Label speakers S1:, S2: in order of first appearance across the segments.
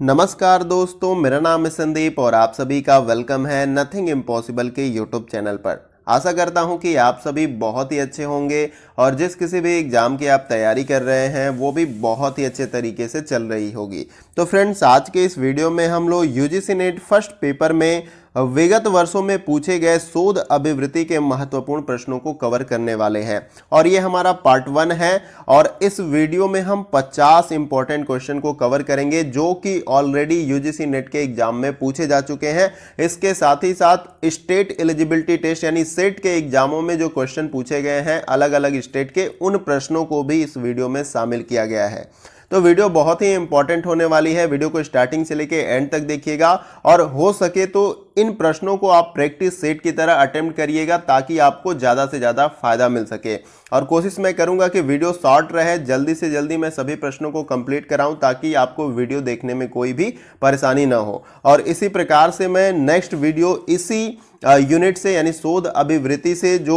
S1: नमस्कार दोस्तों, मेरा नाम है संदीप और आप सभी का वेलकम है नथिंग इम्पॉसिबल के यूट्यूब चैनल पर। आशा करता हूं कि आप सभी बहुत ही अच्छे होंगे और जिस किसी भी एग्जाम की आप तैयारी कर रहे हैं वो भी बहुत ही अच्छे तरीके से चल रही होगी। तो फ्रेंड्स, आज के इस वीडियो में हम लोग यूजीसी नेट फर्स्ट पेपर में विगत वर्षों में पूछे गए शोध अभिवृत्ति के महत्वपूर्ण प्रश्नों को कवर करने वाले हैं और ये हमारा पार्ट 1 है। और इस वीडियो में हम 50 इंपॉर्टेंट क्वेश्चन को कवर करेंगे जो कि ऑलरेडी यूजीसी नेट के एग्जाम में पूछे जा चुके हैं। इसके साथ ही साथ स्टेट एलिजिबिलिटी टेस्ट यानी सेट के एग्जामों में जो क्वेश्चन पूछे गए हैं अलग अलग स्टेट के, उन प्रश्नों को भी इस वीडियो में शामिल किया गया है। तो वीडियो बहुत ही इंपॉर्टेंट होने वाली है। वीडियो को स्टार्टिंग से लेके एंड तक देखिएगा और हो सके तो इन प्रश्नों को आप प्रैक्टिस सेट की तरह अटेम्प्ट करिएगा ताकि आपको ज़्यादा से ज़्यादा फायदा मिल सके। और कोशिश मैं करूंगा कि वीडियो शॉर्ट रहे, जल्दी से जल्दी मैं सभी प्रश्नों को कंप्लीट कराऊं ताकि आपको वीडियो देखने में कोई भी परेशानी ना हो। और इसी प्रकार से मैं नेक्स्ट वीडियो इसी यूनिट से यानी शोध अभिवृत्ति से जो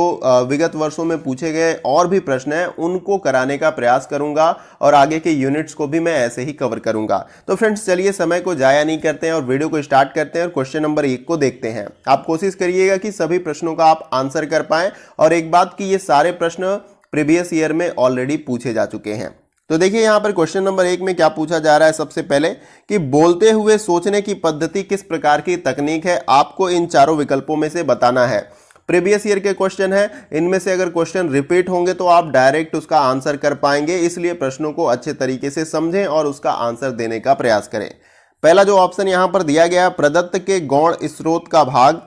S1: विगत वर्षों में पूछे गए और भी प्रश्न हैं उनको कराने का प्रयास करूंगा और आगे के यूनिट्स को भी मैं ऐसे ही कवर करूंगा। तो फ्रेंड्स, चलिए समय को जाया नहीं करते हैं और वीडियो को स्टार्ट करते हैं और क्वेश्चन नंबर 1 को देखते हैं। आप कोशिश करिएगा कि सभी प्रश्नों का आप आंसर कर पाएं। और एक बात कि ये सारे प्रश्न प्रीवियस ईयर में ऑलरेडी पूछे जा चुके हैं। तो देखिए यहां पर क्वेश्चन नंबर 1 में क्या पूछा जा रहा है। सबसे पहले कि बोलते हुए सोचने की पद्धति किस प्रकार की तकनीक है, आपको इन चारों विकल्पों में से बताना है। प्रीवियस ईयर के क्वेश्चन है, इनमें से अगर क्वेश्चन रिपीट होंगे तो आप डायरेक्ट उसका आंसर कर पाएंगे, इसलिए प्रश्नों को अच्छे तरीके से समझें और उसका आंसर देने का प्रयास करें। पहला जो ऑप्शन यहां पर दिया गया है, प्रदत्त के गौण स्रोत का भाग।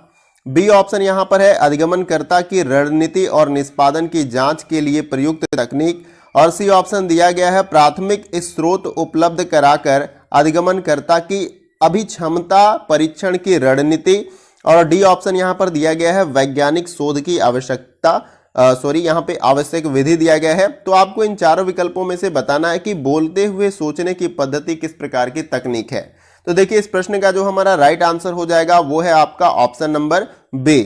S1: बी ऑप्शन यहां पर है अधिगमनकर्ता की रणनीति और निष्पादन की जांच के लिए प्रयुक्त तकनीक। और सी ऑप्शन दिया गया है प्राथमिक स्रोत उपलब्ध कराकर अधिगमनकर्ता की अभिक्षमता परीक्षण की रणनीति। और डी ऑप्शन यहां पर दिया गया है वैज्ञानिक शोध की आवश्यकता यहां पे आवश्यक विधि दिया गया है। तो आपको इन चारों विकल्पों में से बताना है कि बोलते हुए सोचने की पद्धति किस प्रकार की तकनीक है। तो देखिए इस प्रश्न का जो हमारा राइट आंसर हो जाएगा वो है आपका ऑप्शन नंबर बी,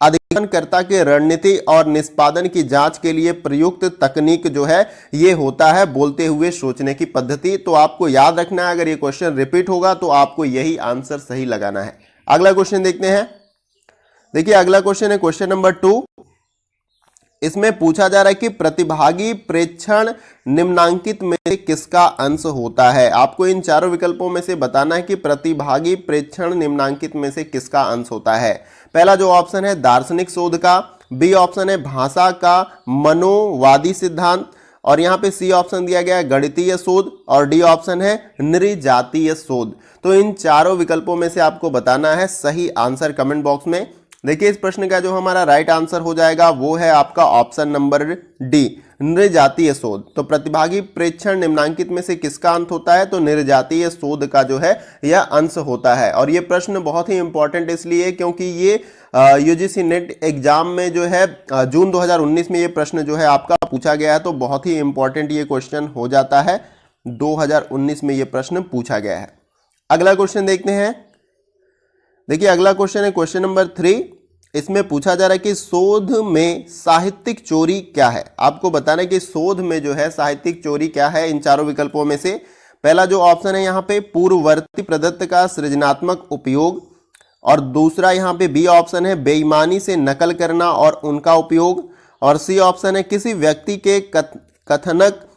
S1: अधिगमनकर्ता की रणनीति और निष्पादन की जांच के लिए प्रयुक्त तकनीक जो है ये होता है बोलते हुए सोचने की पद्धति। तो आपको याद रखना है, अगर ये क्वेश्चन रिपीट होगा तो आपको यही आंसर सही लगाना है। अगला क्वेश्चन देखते हैं। देखिए अगला क्वेश्चन है क्वेश्चन नंबर 2। इसमें पूछा जा रहा है कि प्रतिभागी प्रेक्षण निम्नांकित में से किसका अंश होता है। आपको इन चारों विकल्पों में से बताना है कि प्रतिभागी प्रेक्षण निम्नांकित में से किसका अंश होता है। पहला जो ऑप्शन है दार्शनिक शोध का, बी ऑप्शन है भाषा का मनोवादी सिद्धांत, और यहाँ पे सी ऑप्शन दिया गया है गणितीय शोध, और डी ऑप्शन है नृजातीय शोध। तो इन चारों विकल्पों में से आपको बताना है सही आंसर कमेंट बॉक्स में। देखिए इस प्रश्न का जो हमारा राइट आंसर हो जाएगा वो है आपका ऑप्शन नंबर डी, नृजातीय शोध। तो प्रतिभागी प्रेक्षण निम्नांकित में से किसका अंश होता है, तो नृजातीय शोध का जो है यह अंश होता है। और ये प्रश्न बहुत ही इंपॉर्टेंट इसलिए क्योंकि ये यूजीसी नेट एग्जाम में जो है जून 2019 में ये प्रश्न जो है आपका पूछा गया है। तो बहुत ही इंपॉर्टेंट ये क्वेश्चन हो जाता है, 2019 में ये प्रश्न पूछा गया है। अगला क्वेश्चन देखते हैं। देखिए अगला क्वेश्चन है क्वेश्चन नंबर 3। इसमें पूछा जा रहा है कि शोध में साहित्यिक चोरी क्या है। आपको बताना है कि शोध में जो है साहित्यिक चोरी क्या है इन चारों विकल्पों में से। पहला जो ऑप्शन है यहाँ पे पूर्ववर्ती प्रदत्त का सृजनात्मक उपयोग, और दूसरा यहाँ पे बी ऑप्शन है बेईमानी से नकल करना और उनका उपयोग, और सी ऑप्शन है किसी व्यक्ति के कथनक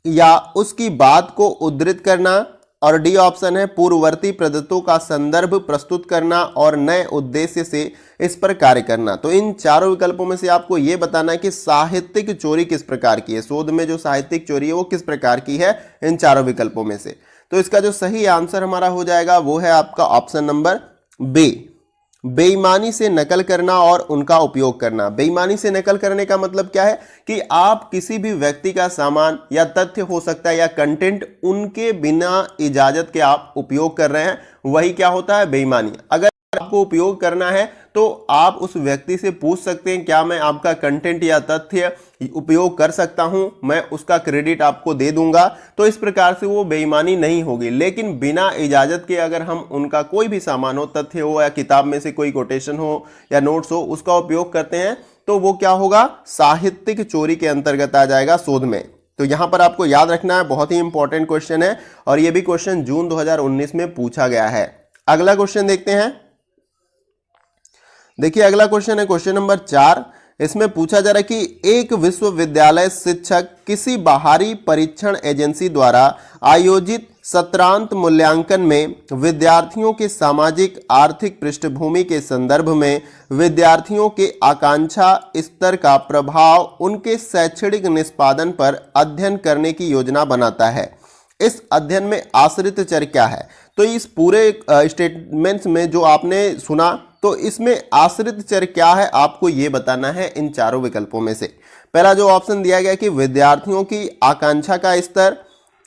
S1: या उसकी बात को उद्धृत करना, और डी ऑप्शन है पूर्ववर्ती प्रदत्तों का संदर्भ प्रस्तुत करना और नए उद्देश्य से इस पर कार्य करना। तो इन चारों विकल्पों में से आपको यह बताना है कि साहित्यिक चोरी किस प्रकार की है, शोध में जो साहित्यिक चोरी है वो किस प्रकार की है इन चारों विकल्पों में से। तो इसका जो सही आंसर हमारा हो जाएगा वो है आपका ऑप्शन नंबर बी, बेईमानी से नकल करना और उनका उपयोग करना। बेईमानी से नकल करने का मतलब क्या है कि आप किसी भी व्यक्ति का सामान या तथ्य हो सकता है या कंटेंट उनके बिना इजाजत के आप उपयोग कर रहे हैं, वही क्या होता है बेईमानी। अगर आपको उपयोग करना है तो आप उस व्यक्ति से पूछ सकते हैं क्या मैं आपका कंटेंट या तथ्य उपयोग कर सकता हूं, मैं उसका क्रेडिट आपको दे दूंगा। तो इस प्रकार से वो बेईमानी नहीं होगी। लेकिन बिना इजाजत के अगर हम उनका कोई भी सामान हो, तथ्य हो या किताब में से कोई कोटेशन हो या नोट्स हो, उसका उपयोग करते हैं तो वो क्या होगा, साहित्यिक चोरी के अंतर्गत आ जाएगा शोध में। तो यहां पर आपको याद रखना है, बहुत ही इंपॉर्टेंट क्वेश्चन है और यह भी क्वेश्चन जून 2019 में पूछा गया है। अगला क्वेश्चन देखते हैं। देखिए अगला क्वेश्चन है क्वेश्चन नंबर 4। इसमें पूछा जा रहा है कि एक विश्वविद्यालय शिक्षक किसी बाहरी परीक्षण एजेंसी द्वारा आयोजित सत्रांत मूल्यांकन में विद्यार्थियों के सामाजिक आर्थिक पृष्ठभूमि के संदर्भ में विद्यार्थियों के आकांक्षा स्तर का प्रभाव उनके शैक्षणिक निष्पादन पर अध्ययन करने की योजना बनाता है। इस अध्ययन में आश्रित चर क्या है? तो इस पूरे स्टेटमेंट्स में जो आपने सुना, तो इसमें आश्रित चर क्या है आपको यह बताना है इन चारों विकल्पों में से। पहला जो ऑप्शन दिया गया कि विद्यार्थियों की आकांक्षा का स्तर,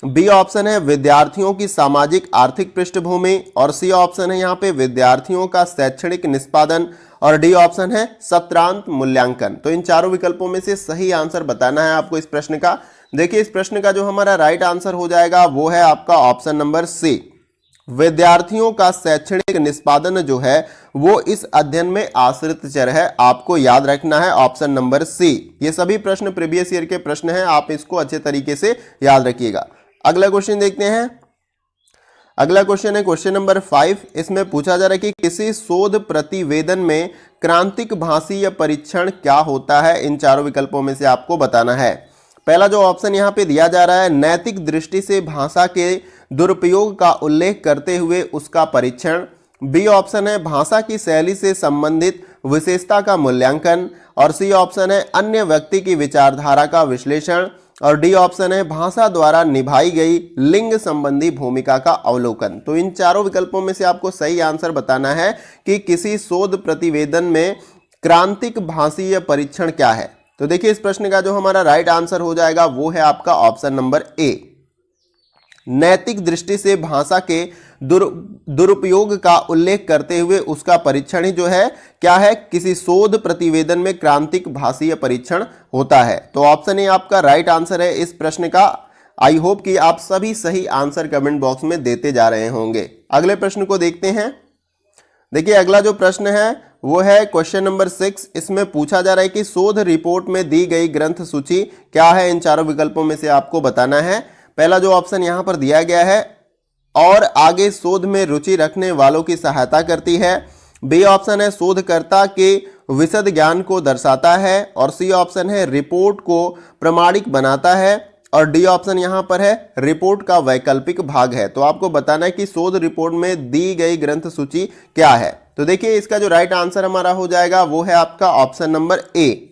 S1: बी ऑप्शन है विद्यार्थियों की सामाजिक आर्थिक पृष्ठभूमि, और सी ऑप्शन है यहाँ पे विद्यार्थियों का शैक्षणिक निष्पादन, और डी ऑप्शन है सत्रांत मूल्यांकन। तो इन चारों विकल्पों में से सही आंसर बताना है आपको इस प्रश्न का। देखिए इस प्रश्न का जो हमारा राइट आंसर हो जाएगा वो है आपका ऑप्शन नंबर सी, विद्यार्थियों का शैक्षणिक निष्पादन जो है वो इस अध्ययन में आश्रित चर है। आपको याद रखना है ऑप्शन नंबर सी। ये सभी प्रश्न प्रीवियस ईयर के प्रश्न हैं, आप इसको अच्छे तरीके से याद रखिएगा। अगला क्वेश्चन देखते हैं। अगला क्वेश्चन है क्वेश्चन नंबर 5। इसमें पूछा जा रहा है कि किसी शोध प्रतिवेदन में क्रांतिक भाषीय परीक्षण क्या होता है? इन चारों विकल्पों में से आपको बताना है। पहला जो ऑप्शन यहाँ पे दिया जा रहा है, नैतिक दृष्टि से भाषा के दुरुपयोग का उल्लेख करते हुए उसका परीक्षण। बी ऑप्शन है भाषा की शैली से संबंधित विशेषता का मूल्यांकन, और सी ऑप्शन है अन्य व्यक्ति की विचारधारा का विश्लेषण, और डी ऑप्शन है भाषा द्वारा निभाई गई लिंग संबंधी भूमिका का अवलोकन। तो इन चारों विकल्पों में से आपको सही आंसर बताना है कि किसी शोध प्रतिवेदन में क्रांतिक भाषीय परीक्षण क्या है। तो देखिए इस प्रश्न का जो हमारा राइट आंसर हो जाएगा वो है आपका ऑप्शन नंबर ए, नैतिक दृष्टि से भाषा के दुरुपयोग का उल्लेख करते हुए उसका परीक्षण ही जो है क्या है, किसी शोध प्रतिवेदन में क्रांतिक भाषीय परीक्षण होता है। तो ऑप्शन ए आपका राइट आंसर है इस प्रश्न का। आई होप कि आप सभी सही आंसर कमेंट बॉक्स में देते जा रहे होंगे। अगले प्रश्न को देखते हैं। देखिए अगला जो प्रश्न है वो है क्वेश्चन नंबर 6। इसमें पूछा जा रहा है कि शोध रिपोर्ट में दी गई ग्रंथ सूची क्या है? इन चारों विकल्पों में से आपको बताना है। पहला जो ऑप्शन यहां पर दिया गया है, और आगे शोध में रुचि रखने वालों की सहायता करती है। बी ऑप्शन है शोधकर्ता के विशद ज्ञान को दर्शाता है, और सी ऑप्शन है रिपोर्ट को प्रमाणिक बनाता है, और डी ऑप्शन यहां पर है रिपोर्ट का वैकल्पिक भाग है। तो आपको बताना है कि शोध रिपोर्ट में दी गई ग्रंथ सूची क्या है। तो देखिए इसका जो राइट आंसर हमारा हो जाएगा वो है आपका ऑप्शन नंबर ए,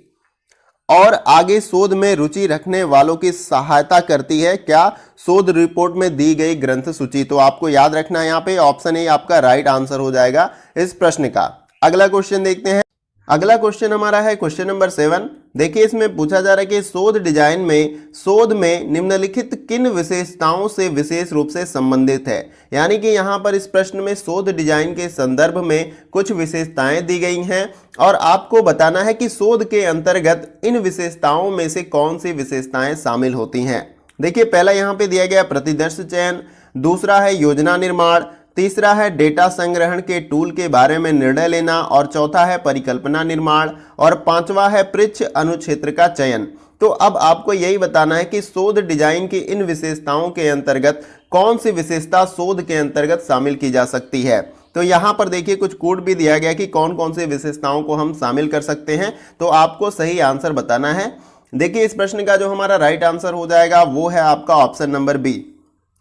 S1: और आगे शोध में रुचि रखने वालों की सहायता करती है क्या? शोध रिपोर्ट में दी गई ग्रंथ सूची। तो आपको याद रखना है यहाँ पे ऑप्शन ए आपका राइट आंसर हो जाएगा इस प्रश्न का। अगला क्वेश्चन देखते हैं। अगला क्वेश्चन हमारा है क्वेश्चन नंबर 7। देखिए इसमें पूछा जा रहा है कि शोध डिजाइन में शोध में निम्नलिखित किन विशेषताओं से विशेष रूप से संबंधित है। यानी कि यहाँ पर इस प्रश्न में शोध डिजाइन के संदर्भ में कुछ विशेषताएं दी गई हैं, और आपको बताना है कि शोध के अंतर्गत इन विशेषताओं में से कौन सी विशेषताएं शामिल होती हैं। देखिए पहला यहाँ पे दिया गया प्रतिदर्श चयन, दूसरा है योजना निर्माण, तीसरा है डेटा संग्रहण के टूल के बारे में निर्णय लेना, और चौथा है परिकल्पना निर्माण, और पांचवा है पृच्छ अनुक्षेत्र का चयन। तो अब आपको यही बताना है कि शोध डिजाइन की इन विशेषताओं के अंतर्गत कौन सी विशेषता शोध के अंतर्गत शामिल की जा सकती है। तो यहां पर देखिए कुछ कोड भी दिया गया कि कौन कौन सी विशेषताओं को हम शामिल कर सकते हैं। तो आपको सही आंसर बताना है। देखिए इस प्रश्न का जो हमारा राइट आंसर हो जाएगा वो है आपका ऑप्शन नंबर बी,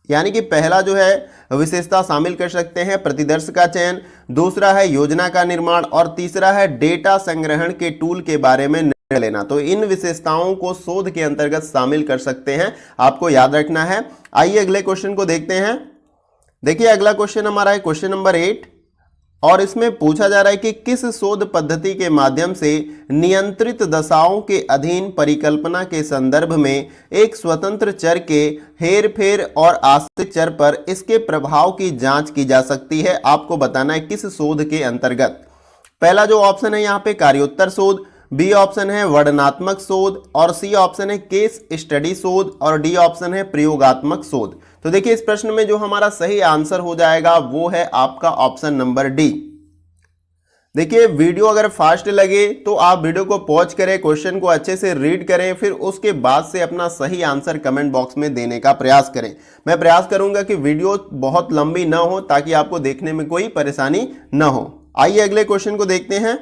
S1: यानी कि पहला जो है विशेषता शामिल कर सकते हैं प्रतिदर्श का चयन, दूसरा है योजना का निर्माण, और तीसरा है डेटा संग्रहण के टूल के बारे में निर्णय लेना। तो इन विशेषताओं को शोध के अंतर्गत शामिल कर सकते हैं, आपको याद रखना है। आइए अगले क्वेश्चन को देखते हैं। देखिए अगला क्वेश्चन हमारा है क्वेश्चन नंबर 8, और इसमें पूछा जा रहा है कि किस शोध पद्धति के माध्यम से नियंत्रित दशाओं के अधीन परिकल्पना के संदर्भ में एक स्वतंत्र चर के हेरफेर और आश्रित चर पर इसके प्रभाव की जांच की जा सकती है। आपको बताना है किस शोध के अंतर्गत। पहला जो ऑप्शन है यहाँ पे कार्योत्तर शोध, बी ऑप्शन है वर्णनात्मक शोध, और सी ऑप्शन है केस स्टडी शोध, और डी ऑप्शन है प्रयोगात्मक शोध। तो देखिए इस प्रश्न में जो हमारा सही आंसर हो जाएगा वो है आपका ऑप्शन नंबर डी, देखिए वीडियो अगर फास्ट लगे तो आप वीडियो को पॉज करें, क्वेश्चन को अच्छे से रीड करें, फिर उसके बाद से अपना सही आंसर कमेंट बॉक्स में देने का प्रयास करें। मैं प्रयास करूंगा कि वीडियो बहुत लंबी ना हो ताकि आपको देखने में कोई परेशानी ना हो। आइए अगले क्वेश्चन को देखते हैं।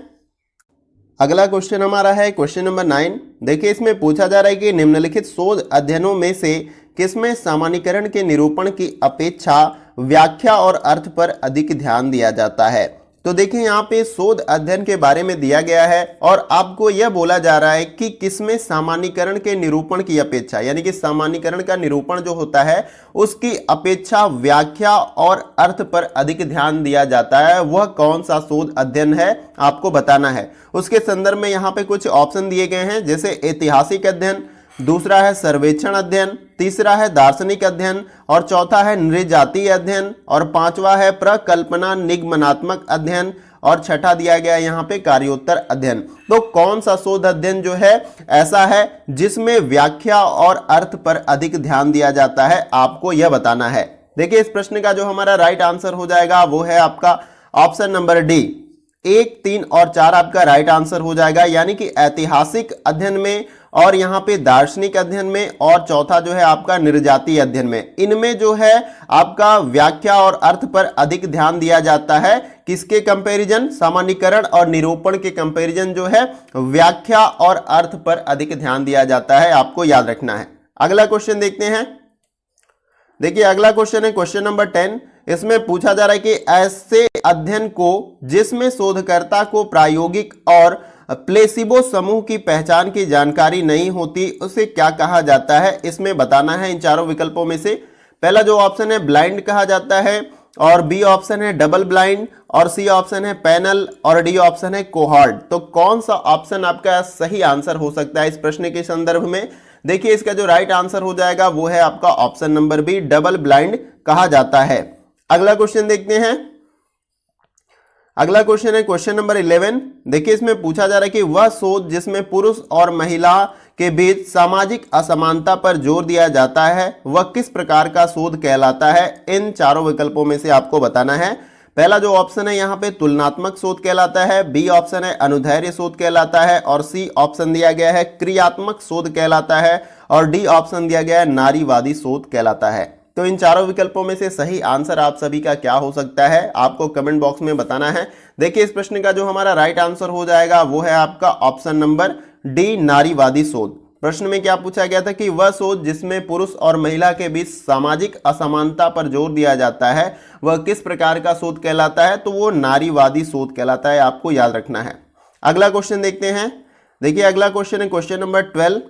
S1: अगला क्वेश्चन हमारा है क्वेश्चन नंबर 9। देखिए इसमें पूछा जा रहा है कि निम्नलिखित शोध अध्ययनों में से किसमें सामान्यीकरण के निरूपण की अपेक्षा व्याख्या और अर्थ पर अधिक ध्यान दिया जाता है। तो देखिए यहाँ पे शोध अध्ययन के बारे में दिया गया है और आपको यह बोला जा रहा है कि किसमें सामान्यीकरण के निरूपण की अपेक्षा, यानी कि सामान्यीकरण का निरूपण जो होता है उसकी अपेक्षा व्याख्या और अर्थ पर अधिक ध्यान दिया जाता है। वह कौन सा शोध अध्ययन है आपको बताना है। उसके संदर्भ में यहाँ पे कुछ ऑप्शन दिए गए हैं, जैसे ऐतिहासिक अध्ययन, दूसरा है सर्वेक्षण अध्ययन, तीसरा है दार्शनिक अध्ययन और चौथा है नृजातीय अध्ययन और पांचवा है प्रकल्पना निगमनात्मक अध्ययन और छठा दिया गया यहाँ पे कार्योत्तर अध्ययन। तो कौन सा शोध अध्ययन जो है ऐसा है जिसमें व्याख्या और अर्थ पर अधिक ध्यान दिया जाता है, आपको यह बताना है। देखिए इस प्रश्न का जो हमारा राइट आंसर हो जाएगा वो है आपका ऑप्शन नंबर डी। 1, 3 और 4 आपका राइट आंसर हो जाएगा, यानी कि ऐतिहासिक अध्ययन में और यहाँ पे दार्शनिक अध्ययन में और चौथा जो है आपका नृजातीय अध्ययन में। इनमें जो है आपका व्याख्या और अर्थ पर अधिक ध्यान दिया जाता है। किसके कंपैरिजन? सामान्यीकरण और निरूपण के कंपैरिजन जो है व्याख्या और अर्थ पर अधिक ध्यान दिया जाता है, आपको याद रखना है। अगला क्वेश्चन देखते हैं। देखिए अगला क्वेश्चन है क्वेश्चन नंबर 10। इसमें पूछा जा रहा है कि ऐसे अध्ययन को जिसमें शोधकर्ता को प्रायोगिक और प्लेसिबो समूह की पहचान की जानकारी नहीं होती उसे क्या कहा जाता है, इसमें बताना है इन चारों विकल्पों में से। पहला जो ऑप्शन है ब्लाइंड कहा जाता है और बी ऑप्शन है डबल ब्लाइंड और सी ऑप्शन है पैनल और डी ऑप्शन है कोहॉर्ट। तो कौन सा ऑप्शन आपका सही आंसर हो सकता है इस प्रश्न के संदर्भ में? देखिए इसका जो राइट आंसर हो जाएगा वो है आपका option number B, double blind कहा जाता है। अगला क्वेश्चन देखते हैं। अगला क्वेश्चन है क्वेश्चन नंबर 11। देखिए इसमें पूछा जा रहा है कि वह शोध जिसमें पुरुष और महिला के बीच सामाजिक असमानता पर जोर दिया जाता है वह किस प्रकार का शोध कहलाता है, इन चारों विकल्पों में से आपको बताना है। पहला जो ऑप्शन है यहाँ पे तुलनात्मक शोध कहलाता है, बी ऑप्शन है अनुदैर्ध्य शोध कहलाता है और सी ऑप्शन दिया गया है क्रियात्मक शोध कहलाता है और डी ऑप्शन दिया गया है नारीवादी शोध कहलाता है। तो इन चारों विकल्पों में से सही आंसर आप सभी का क्या हो सकता है, आपको कमेंट बॉक्स में बताना है। देखिए इस प्रश्न का जो हमारा राइट आंसर हो जाएगा वो है आपका ऑप्शन नंबर डी, नारीवादी शोध। प्रश्न में क्या पूछा गया था कि वह शोध जिसमें पुरुष और महिला के बीच सामाजिक असमानता पर जोर दिया जाता है वह किस प्रकार का शोध कहलाता है, तो वो नारीवादी शोध कहलाता है, आपको याद रखना है। अगला क्वेश्चन देखते हैं। देखिए अगला क्वेश्चन है क्वेश्चन नंबर 12।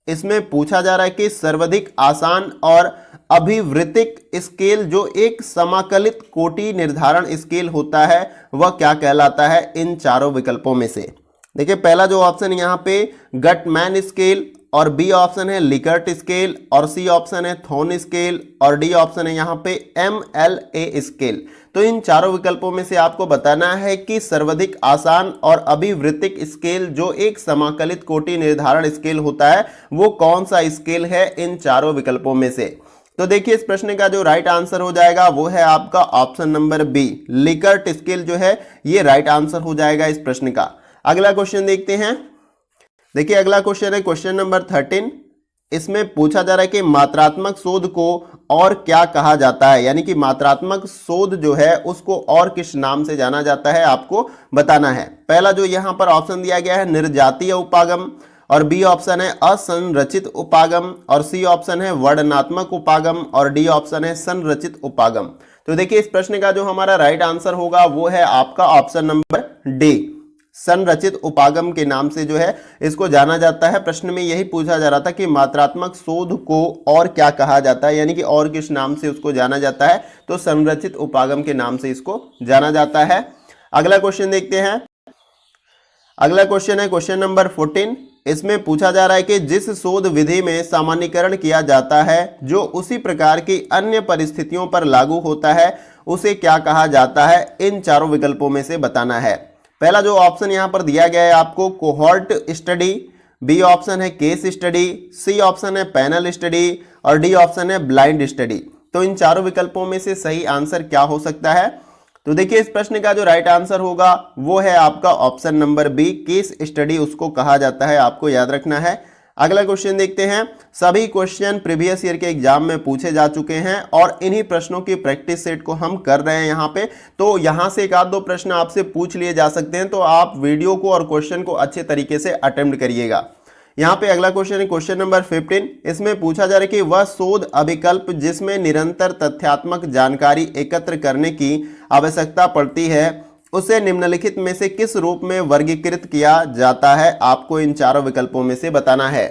S1: इसमें पूछा जा रहा है कि सर्वाधिक आसान और अभिवृत्तिक स्केल जो एक समाकलित कोटि निर्धारण स्केल होता है वह क्या कहलाता है, इन चारों विकल्पों में से। देखिए पहला जो ऑप्शन यहाँ पे गटमैन स्केल और बी ऑप्शन है लिकर्ट स्केल और सी ऑप्शन है थॉर्न स्केल और डी ऑप्शन है यहाँ पे MLA स्केल। तो इन चारों विकल्पों में से आपको बताना है कि सर्वाधिक आसान और अभिवृत्तिक स्केल जो एक समाकलित कोटि निर्धारण स्केल होता है वो कौन सा स्केल है इन चारों विकल्पों में से। तो देखिए इस प्रश्न का जो राइट आंसर हो जाएगा वो है आपका option number B, Likert scale जो है ये राइट आंसर हो जाएगा इस प्रश्न का। अगला क्वेश्चन देखते हैं। देखिए अगला क्वेश्चन है क्वेश्चन नंबर 13। इसमें पूछा जा रहा है कि मात्रात्मक शोध को और क्या कहा जाता है, यानी कि मात्रात्मक शोध जो है उसको और किस नाम से जाना जाता है, आपको बताना है। पहला जो यहाँ पर ऑप्शन दिया गया है निर्जातीय उपागम और बी ऑप्शन है असंरचित उपागम और सी ऑप्शन है वर्णनात्मक उपागम और डी ऑप्शन है संरचित उपागम। तो देखिए इस प्रश्न का जो हमारा राइट आंसर होगा वो है आपका ऑप्शन नंबर डी, संरचित उपागम के नाम से जो है इसको जाना जाता है। प्रश्न में यही पूछा जा रहा था कि मात्रात्मक शोध को और क्या कहा जाता है, यानी कि और किस नाम से उसको जाना जाता है, तो संरचित उपागम के नाम से इसको जाना जाता है। अगला क्वेश्चन देखते हैं। अगला क्वेश्चन है क्वेश्चन नंबर 14। इसमें पूछा जा रहा है कि जिस शोध विधि में सामान्यीकरण किया जाता है जो उसी प्रकार की अन्य परिस्थितियों पर लागू होता है उसे क्या कहा जाता है, इन चारों विकल्पों में से बताना है। पहला जो ऑप्शन यहां पर दिया गया है आपको कोहॉर्ट स्टडी, बी ऑप्शन है केस स्टडी, सी ऑप्शन है पैनल स्टडी और डी ऑप्शन है ब्लाइंड स्टडी। तो इन चारों विकल्पों में से सही आंसर क्या हो सकता है? तो देखिए इस प्रश्न का जो राइट आंसर होगा वो है आपका option number B, case study उसको कहा जाता है, आपको याद रखना है। अगला क्वेश्चन देखते हैं। सभी क्वेश्चन प्रीवियस ईयर के एग्जाम में पूछे जा चुके हैं और इन्हीं प्रश्नों की प्रैक्टिस सेट को हम कर रहे हैं यहाँ पे, तो यहां से एक आध दो प्रश्न आपसे पूछ लिए जा सकते हैं, तो आप वीडियो को और क्वेश्चन को अच्छे तरीके से अटेम्प्ट करिएगा। यहाँ पे अगला क्वेश्चन है क्वेश्चन नंबर 15। इसमें पूछा जा रहा है कि वह शोध अभिकल्प जिसमें निरंतर तथ्यात्मक जानकारी एकत्र करने की आवश्यकता पड़ती है उसे निम्नलिखित में से किस रूप में वर्गीकृत किया जाता है, आपको इन चारों विकल्पों में से बताना है।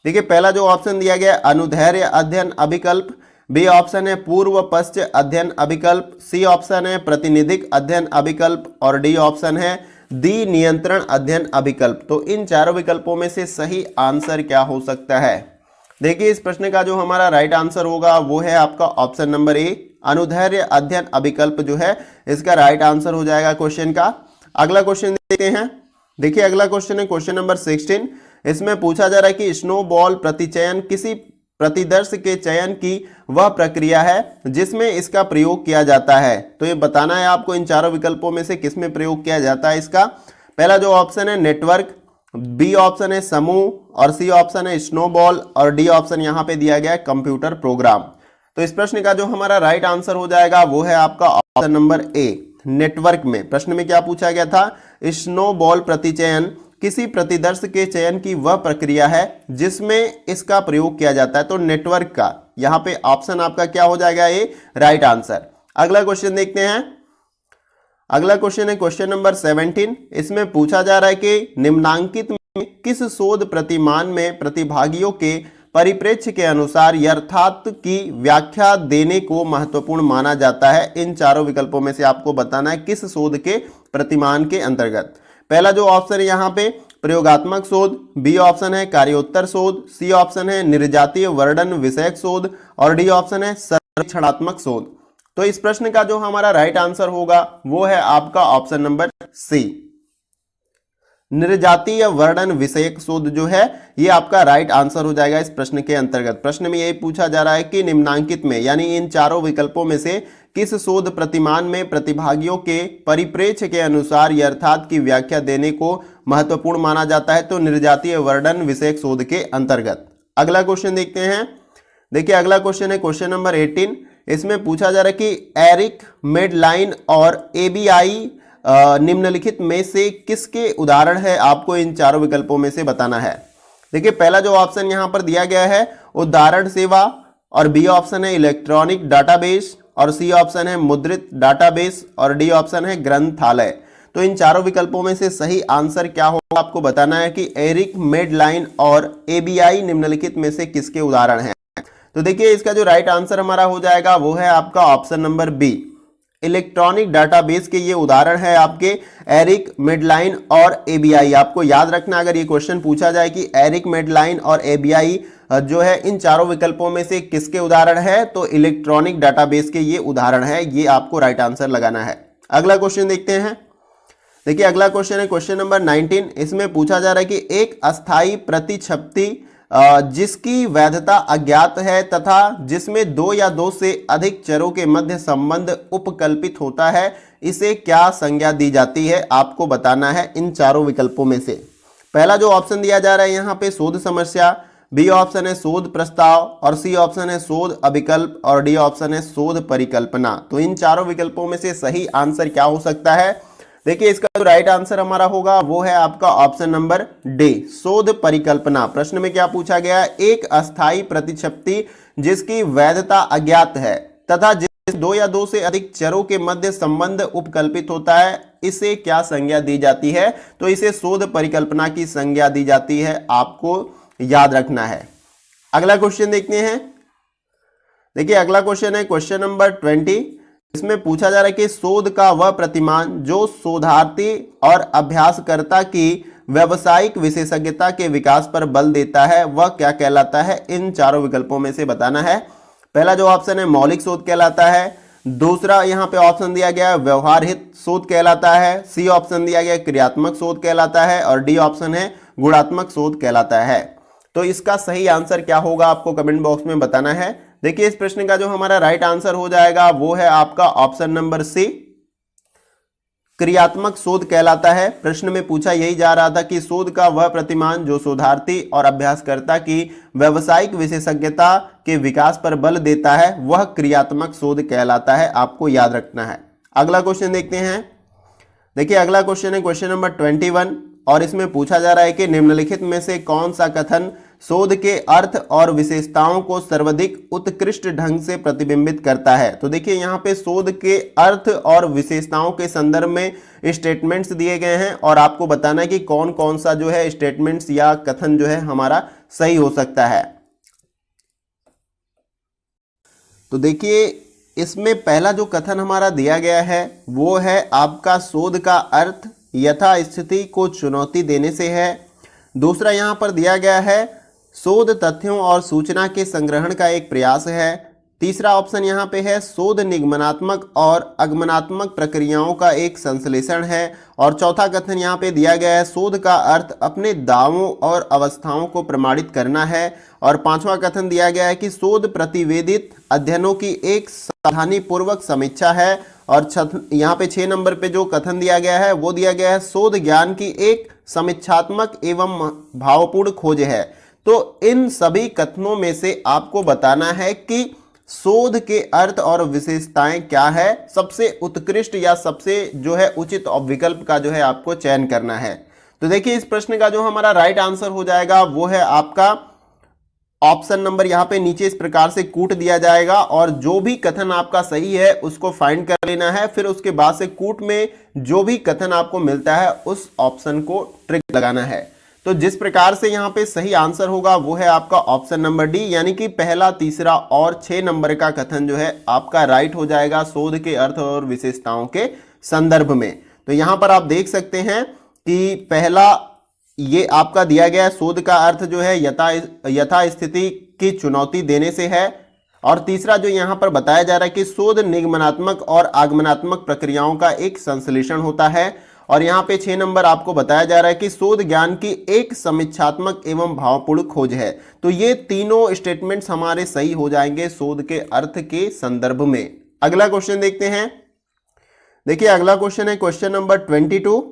S1: देखिए पहला जो ऑप्शन दिया गया अनुदैर्ध्य अध्ययन अभिकल्प, बी ऑप्शन है पूर्व पश्च अध्ययन अभिकल्प, सी ऑप्शन है प्रतिनिधिक अध्ययन अभिकल्प और डी ऑप्शन है दी नियंत्रण अध्ययन अभिकल्प। तो इन चारों विकल्पों में से सही आंसर क्या हो सकता है? देखिए इस प्रश्न का जो हमारा राइट आंसर होगा वो है आपका ऑप्शन नंबर ए, अनुदैर्ध्य अध्ययन अभिकल्प जो है इसका राइट आंसर हो जाएगा क्वेश्चन का। अगला क्वेश्चन देखते हैं। देखिए अगला क्वेश्चन है क्वेश्चन नंबर 16। इसमें पूछा जा रहा है कि स्नोबॉल प्रतिचयन किसी प्रतिदर्श के चयन की वह प्रक्रिया है जिसमें इसका प्रयोग किया जाता है। तो ये बताना है आपको इन चारों विकल्पों में से किसमें प्रयोग किया जाता है इसका। पहला जो ऑप्शन है नेटवर्क, बी ऑप्शन है समूह और सी ऑप्शन है स्नोबॉल और डी ऑप्शन यहाँ पे दिया गया है कंप्यूटर प्रोग्राम। तो इस प्रश्न का जो हमारा राइट आंसर हो जाएगा वो है आपका ऑप्शन नंबर ए, नेटवर्क में। प्रश्न में क्या पूछा गया था? स्नोबॉल प्रतिचयन किसी प्रतिदर्श के चयन की वह प्रक्रिया है जिसमें इसका प्रयोग किया जाता है। तो नेटवर्क का यहां पे ऑप्शन आपका क्या हो जाएगा? ए, राइट आंसर। अगला क्वेश्चन देखते हैं। अगला क्वेश्चन है क्वेश्चन नंबर 17। इसमें पूछा जा रहा है कि निम्नांकित में किस शोध प्रतिमान में प्रतिभागियों के परिप्रेक्ष्य के अनुसार यथार्थ की व्याख्या देने को महत्वपूर्ण माना जाता है। इन चारों विकल्पों में से आपको बताना है किस शोध के प्रतिमान के अंतर्गत। पहला जो ऑप्शन है यहाँ पे प्रयोगात्मक शोध, बी ऑप्शन है कार्योत्तर शोध, सी ऑप्शन है निर्जातीय वर्णन विषयक शोध और डी ऑप्शन है सर्वेक्षणात्मक शोध। तो इस प्रश्न का जो हमारा राइट आंसर होगा वो है आपका ऑप्शन नंबर सी, निर्जातीय वर्णन विषयक शोध जो है ये आपका राइट आंसर हो जाएगा इस प्रश्न के अंतर्गत। प्रश्न में यही पूछा जा रहा है कि निम्नांकित में यानी इन चारों विकल्पों में से किस शोध प्रतिमान में प्रतिभागियों के परिप्रेक्ष्य के अनुसार यथार्थ की व्याख्या देने को महत्वपूर्ण माना जाता है। तो निर्जातीय वर्णन विषयक शोध के अंतर्गत। अगला क्वेश्चन देखते हैं। देखिए अगला क्वेश्चन है क्वेश्चन नंबर 18। इसमें पूछा जा रहा है कि एरिक मेडलाइन और एबीआई निम्नलिखित में से किसके उदाहरण है, आपको इन चारों विकल्पों में से बताना है। देखिए पहला जो ऑप्शन यहां पर दिया गया है उदाहरण सेवा और बी ऑप्शन है इलेक्ट्रॉनिक डाटाबेस और सी ऑप्शन है मुद्रित डाटाबेस और डी ऑप्शन है ग्रंथालय। तो इन चारों विकल्पों में से सही आंसर क्या होगा, आपको बताना है कि एरिक मेडलाइन और एबीआई निम्नलिखित में से किसके उदाहरण हैं। तो देखिए इसका जो राइट आंसर हमारा हो जाएगा वो है आपका option number B, electronic database के ये उदाहरण है आपके एरिक मेडलाइन और एबीआई। आपको याद रखना अगर ये क्वेश्चन पूछा जाए कि एरिक मेडलाइन और एबीआई जो है इन चारों विकल्पों में से किसके उदाहरण है, तो इलेक्ट्रॉनिक डाटाबेस के ये उदाहरण है, ये आपको राइट आंसर लगाना है। अगला क्वेश्चन देखते हैं। देखिए अगला क्वेश्चन है क्वेश्चन नंबर 19। इसमें पूछा जा रहा है कि एक अस्थाई प्रतिछपति जिसकी वैधता अज्ञात है तथा जिसमें दो या दो से अधिक चरों के मध्य संबंध उपकल्पित होता है, इसे क्या संज्ञा दी जाती है, आपको बताना है इन चारों विकल्पों में से। पहला जो ऑप्शन दिया जा रहा है यहाँ पे शोध समस्या, बी ऑप्शन है शोध प्रस्ताव और सी ऑप्शन है शोध अभिकल्प और डी ऑप्शन है शोध परिकल्पना। तो इन चारों विकल्पों में से सही आंसर क्या हो सकता है? देखिए इसका जो राइट आंसर हमारा होगा वो है आपका ऑप्शन नंबर डी, शोध परिकल्पना। प्रश्न में क्या पूछा गया? एक अस्थाई प्रतिछपति जिसकी वैधता अज्ञात है तथा जिस दो या दो से अधिक चरों के मध्य संबंध उपकल्पित होता है, इसे क्या संज्ञा दी जाती है? तो इसे शोध परिकल्पना की संज्ञा दी जाती है, आपको याद रखना है। अगला क्वेश्चन देखते हैं। देखिए अगला क्वेश्चन है क्वेश्चन नंबर 20। इसमें पूछा जा रहा है कि शोध का वह प्रतिमान जो शोधार्थी और अभ्यासकर्ता की व्यावसायिक विशेषज्ञता के विकास पर बल देता है वह क्या कहलाता है? इन चारों विकल्पों में से बताना है। पहला जो ऑप्शन है मौलिक शोध कहलाता है, दूसरा यहाँ पे ऑप्शन दिया गया है व्यवहार हित शोध कहलाता है, सी ऑप्शन दिया गया क्रियात्मक शोध कहलाता है और डी ऑप्शन है गुणात्मक शोध कहलाता है। तो इसका सही आंसर क्या होगा, आपको कमेंट बॉक्स में बताना है। देखिए इस प्रश्न का जो हमारा राइट आंसर हो जाएगा वो है आपका ऑप्शन नंबर सी, क्रियात्मक शोध कहलाता है। प्रश्न में पूछा यही जा रहा था कि शोध का वह प्रतिमान जो शोधार्थी और अभ्यासकर्ता की व्यावसायिक विशेषज्ञता के विकास पर बल देता है वह क्रियात्मक शोध कहलाता है, आपको याद रखना है। अगला क्वेश्चन देखते हैं। देखिए अगला क्वेश्चन है क्वेश्चन नंबर 21 और इसमें पूछा जा रहा है कि निम्नलिखित में से कौन सा कथन शोध के अर्थ और विशेषताओं को सर्वाधिक उत्कृष्ट ढंग से प्रतिबिंबित करता है। तो देखिए यहाँ पे शोध के अर्थ और विशेषताओं के संदर्भ में स्टेटमेंट्स दिए गए हैं और आपको बताना है कि कौन कौन सा जो है स्टेटमेंट्स या कथन जो है हमारा सही हो सकता है। तो देखिए इसमें पहला जो कथन हमारा दिया गया है वो है आपका शोध का अर्थ यथास्थिति को चुनौती देने से है। दूसरा यहाँ पर दिया गया है शोध तथ्यों और सूचना के संग्रहण का एक प्रयास है। तीसरा ऑप्शन यहाँ पे है शोध निगमनात्मक और आगमनात्मक प्रक्रियाओं का एक संश्लेषण है। और चौथा कथन यहाँ पे दिया गया है शोध का अर्थ अपने दावों और अवस्थाओं को प्रमाणित करना है। और पांचवा कथन दिया गया है कि शोध प्रतिवेदित अध्ययनों की एक सावधानीपूर्वक समीक्षा है। और यहाँ पे 6 नंबर पे जो कथन दिया गया है वो दिया गया है शोध ज्ञान की एक समीक्षात्मक एवं भावपूर्ण खोज है। तो इन सभी कथनों में से आपको बताना है कि शोध के अर्थ और विशेषताएं क्या है, सबसे उत्कृष्ट या सबसे जो है उचित विकल्प का जो है आपको चयन करना है। तो देखिए इस प्रश्न का जो हमारा राइट आंसर हो जाएगा वो है आपका ऑप्शन नंबर, यहाँ पे नीचे इस प्रकार से कूट दिया जाएगा और जो भी कथन आपका सही है उसको फाइंड कर लेना है, फिर उसके बाद से कूट में जो भी कथन आपको मिलता है उस ऑप्शन को ट्रिक लगाना है। तो जिस प्रकार से यहाँ पे सही आंसर होगा वो है आपका ऑप्शन नंबर डी, यानी कि पहला, तीसरा और 6 नंबर का कथन जो है आपका राइट हो जाएगा शोध के अर्थ और विशेषताओं के संदर्भ में। तो यहाँ पर आप देख सकते हैं कि पहला ये आपका दिया गया शोध का अर्थ जो है यथास्थिति की चुनौती देने से है। और तीसरा जो यहाँ पर बताया जा रहा है कि शोध निगमनात्मक और आगमनात्मक प्रक्रियाओं का एक संश्लेषण होता है। और यहाँ पे 6 नंबर आपको बताया जा रहा है कि शोध ज्ञान की एक समीक्षात्मक एवं भावपूर्ण खोज है। तो ये तीनों स्टेटमेंट्स हमारे सही हो जाएंगे शोध के अर्थ के संदर्भ में। अगला क्वेश्चन देखते हैं। देखिए अगला क्वेश्चन है क्वेश्चन नंबर 22।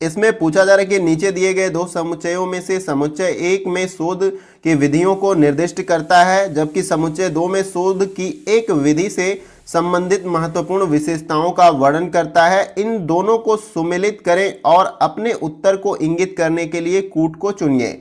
S1: इसमें पूछा जा रहा है कि नीचे दिए गए दो समुच्चयों में से समुच्चय 1 में शोध की विधियों को निर्दिष्ट करता है जबकि समुच्चय 2 में शोध की एक विधि से संबंधित महत्वपूर्ण विशेषताओं का वर्णन करता है। इन दोनों को सुमेलित करें और अपने उत्तर को इंगित करने के लिए कूट को चुनिए।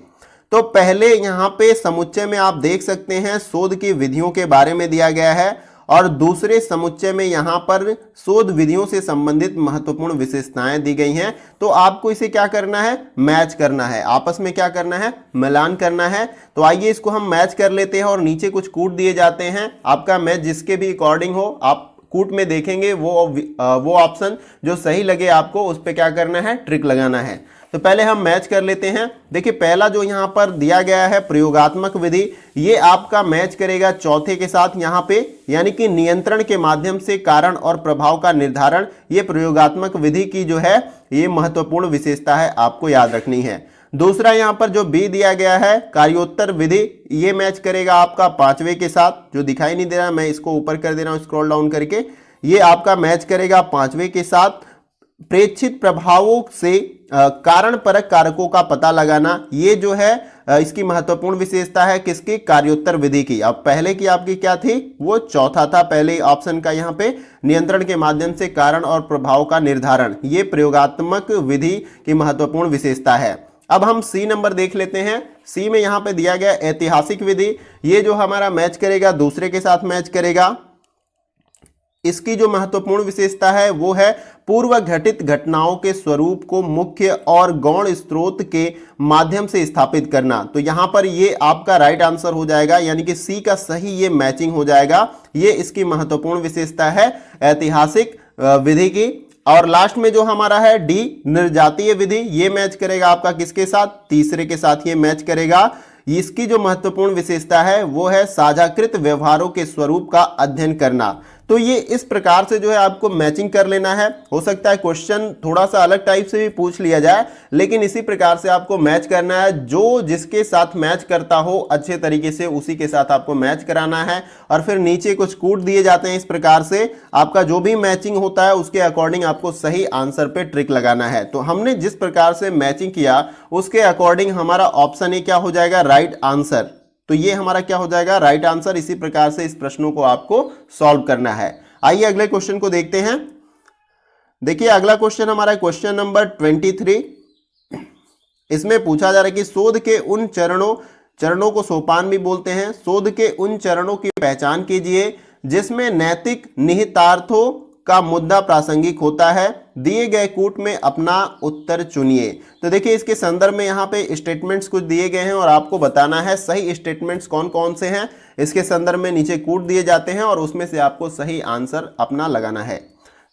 S1: तो पहले यहाँ पे समुच्चय में आप देख सकते हैं शोध की विधियों के बारे में दिया गया है और दूसरे समुच्चय में यहाँ पर शोध विधियों से संबंधित महत्वपूर्ण विशेषताएं दी गई हैं। तो आपको इसे क्या करना है, मैच करना है, आपस में क्या करना है, मिलान करना है। तो आइए इसको हम मैच कर लेते हैं और नीचे कुछ कूट दिए जाते हैं। आपका मैच जिसके भी अकॉर्डिंग हो आप कूट में देखेंगे वो ऑप्शन जो सही लगे आपको उस पर क्या करना है, ट्रिक लगाना है। तो पहले हम मैच कर लेते हैं। देखिए पहला जो यहाँ पर दिया गया है प्रयोगात्मक विधि, ये आपका मैच करेगा चौथे के साथ यहाँ पे, यानी कि नियंत्रण के माध्यम से कारण और प्रभाव का निर्धारण। ये प्रयोगात्मक विधि की जो है ये महत्वपूर्ण विशेषता है, आपको याद रखनी है। दूसरा यहाँ पर जो बी दिया गया है कार्योत्तर विधि, ये मैच करेगा आपका 5वें के साथ, जो दिखाई नहीं दे रहा, मैं इसको ऊपर कर दे रहा हूँ स्क्रॉल डाउन करके। ये आपका मैच करेगा 5वें के साथ। प्रेक्षित प्रभावों से कारण परक कारकों का पता लगाना, ये जो है इसकी महत्वपूर्ण विशेषता है किसकी, कार्योत्तर विधि की। अब पहले की आपकी क्या थी, वो चौथा था पहले ऑप्शन का, यहाँ पे नियंत्रण के माध्यम से कारण और प्रभाव का निर्धारण, ये प्रयोगात्मक विधि की महत्वपूर्ण विशेषता है। अब हम सी नंबर देख लेते हैं। सी में यहाँ पे दिया गया ऐतिहासिक विधि, ये जो हमारा मैच करेगा दूसरे के साथ मैच करेगा। इसकी जो महत्वपूर्ण विशेषता है वो है पूर्व घटित घटनाओं के स्वरूप को मुख्य और गौण स्रोत के माध्यम से स्थापित करना। तो यहां पर ये आपका राइट आंसर हो जाएगा, यानी कि सी का सही ये मैचिंग हो जाएगा। ये इसकी महत्वपूर्ण विशेषता है ऐतिहासिक विधि की। और लास्ट में जो हमारा है डी निर्जातीय विधि, ये मैच करेगा आपका किसके साथ, तीसरे के साथ ये मैच करेगा। इसकी जो महत्वपूर्ण विशेषता है वो है साझाकृत व्यवहारों के स्वरूप का अध्ययन करना। तो ये इस प्रकार से जो है आपको मैचिंग कर लेना है। हो सकता है क्वेश्चन थोड़ा सा अलग टाइप से भी पूछ लिया जाए, लेकिन इसी प्रकार से आपको मैच करना है। जो जिसके साथ मैच करता हो अच्छे तरीके से उसी के साथ आपको मैच कराना है। और फिर नीचे कुछ कूट दिए जाते हैं, इस प्रकार से आपका जो भी मैचिंग होता है उसके अकॉर्डिंग आपको सही आंसर पे ट्रिक लगाना है। तो हमने जिस प्रकार से मैचिंग किया उसके अकॉर्डिंग हमारा ऑप्शन ए क्या हो जाएगा, राइट आंसर। तो ये हमारा क्या हो जाएगा, राइट आंसर। इसी प्रकार से इस प्रश्नों को आपको सॉल्व करना है। आइए अगले क्वेश्चन को देखते हैं। देखिए अगला क्वेश्चन हमारा क्वेश्चन नंबर 23। इसमें पूछा जा रहा है कि शोध के उन चरणों को सोपान भी बोलते हैं, शोध के उन चरणों की पहचान कीजिए जिसमें नैतिक निहितार्थों का मुद्दा प्रासंगिक होता है, दिए गए कूट में अपना उत्तर चुनिए। तो देखिए इसके संदर्भ में यहाँ पे स्टेटमेंट्स कुछ दिए गए हैं और आपको बताना है सही स्टेटमेंट्स कौन कौन से हैं। इसके संदर्भ में नीचे कूट दिए जाते हैं और उसमें से आपको सही आंसर अपना लगाना है।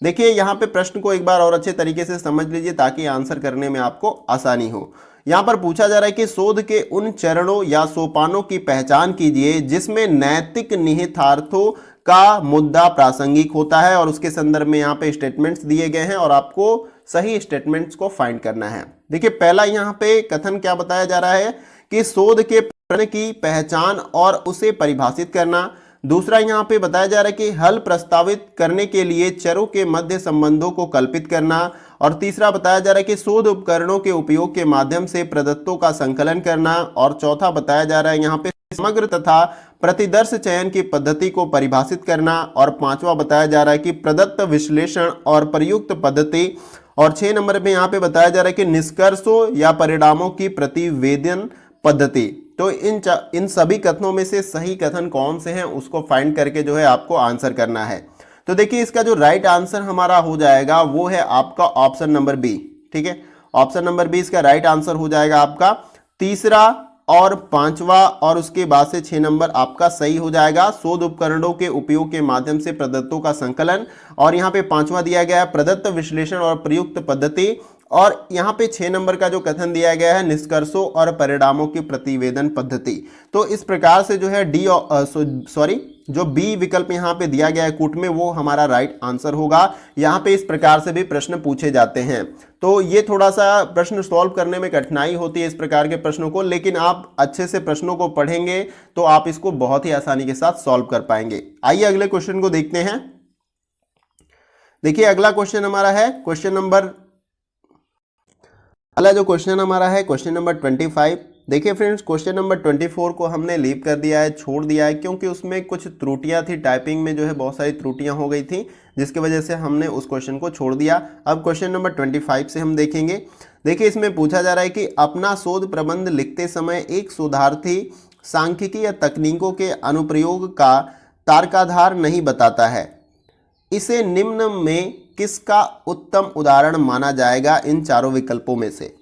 S1: देखिए यहाँ पे प्रश्न को एक बार और अच्छे तरीके से समझ लीजिए ताकि आंसर करने में आपको आसानी हो। यहाँ पर पूछा जा रहा है कि शोध के उन चरणों या सोपानों की पहचान कीजिए जिसमें नैतिक निहितार्थों का मुद्दा प्रासंगिक होता है, और उसके संदर्भ में यहाँ पे स्टेटमेंट्स दिए गए हैं और आपको सही स्टेटमेंट्स को फाइंड करना है। देखिए पहला यहाँ पे कथन क्या बताया जा रहा है कि शोध के प्रश्न की पहचान और उसे परिभाषित करना। दूसरा यहाँ पे बताया जा रहा है कि हल प्रस्तावित करने के लिए चरों के मध्य संबंधों को कल्पित करना। और तीसरा बताया जा रहा है कि शोध उपकरणों के उपयोग के माध्यम से प्रदत्तों का संकलन करना। और चौथा बताया जा रहा है यहाँ पे समग्र तथा प्रतिदर्श चयन की पद्धति को परिभाषित करना। और पांचवा बताया जा रहा है कि प्रदत्त विश्लेषण और प्रयुक्त पद्धति। और 6 नंबर पे यहाँ पे बताया जा रहा है कि निष्कर्षों या परिणामों की प्रतिवेदन पद्धति। तो इन सभी कथनों में से सही कथन कौन से हैं उसको फाइंड करके जो है आपको आंसर करना है। तो देखिए इसका जो राइट आंसर हमारा हो जाएगा वो है आपका ऑप्शन नंबर बी। ठीक है, ऑप्शन नंबर बी इसका राइट आंसर हो जाएगा आपका। तीसरा और पांचवा और उसके बाद से 6 नंबर आपका सही हो जाएगा। शोध उपकरणों के उपयोग के माध्यम से प्रदत्तों का संकलन, और यहाँ पे पांचवा दिया गया है प्रदत्त विश्लेषण और प्रयुक्त पद्धति। और यहाँ पे 6 नंबर का जो कथन दिया गया है निष्कर्षों और परिणामों की प्रतिवेदन पद्धति। तो इस प्रकार से जो है जो बी विकल्प यहाँ पे दिया गया है कूट में वो हमारा राइट आंसर होगा। यहाँ पे इस प्रकार से भी प्रश्न पूछे जाते हैं। तो ये थोड़ा सा प्रश्न सॉल्व करने में कठिनाई होती है इस प्रकार के प्रश्नों को, लेकिन आप अच्छे से प्रश्नों को पढ़ेंगे तो आप इसको बहुत ही आसानी के साथ सॉल्व कर पाएंगे। आइए अगले क्वेश्चन को देखते हैं। देखिए अगला क्वेश्चन हमारा है क्वेश्चन नंबर 25। देखिए फ्रेंड्स क्वेश्चन नंबर 24 को हमने लीव कर दिया है, छोड़ दिया है, क्योंकि उसमें कुछ त्रुटियां थी, टाइपिंग में जो है बहुत सारी त्रुटियां हो गई थी, जिसकी वजह से हमने उस क्वेश्चन को छोड़ दिया। अब क्वेश्चन नंबर 25 से हम देखेंगे। देखिए इसमें पूछा जा रहा है कि अपना शोध प्रबंध लिखते समय एक शोधार्थी सांख्यिकी या तकनीकों के अनुप्रयोग का तर्काधार नहीं बताता है, इसे निम्न में किसका उत्तम उदाहरण माना जाएगा इन चारों विकल्पों में से।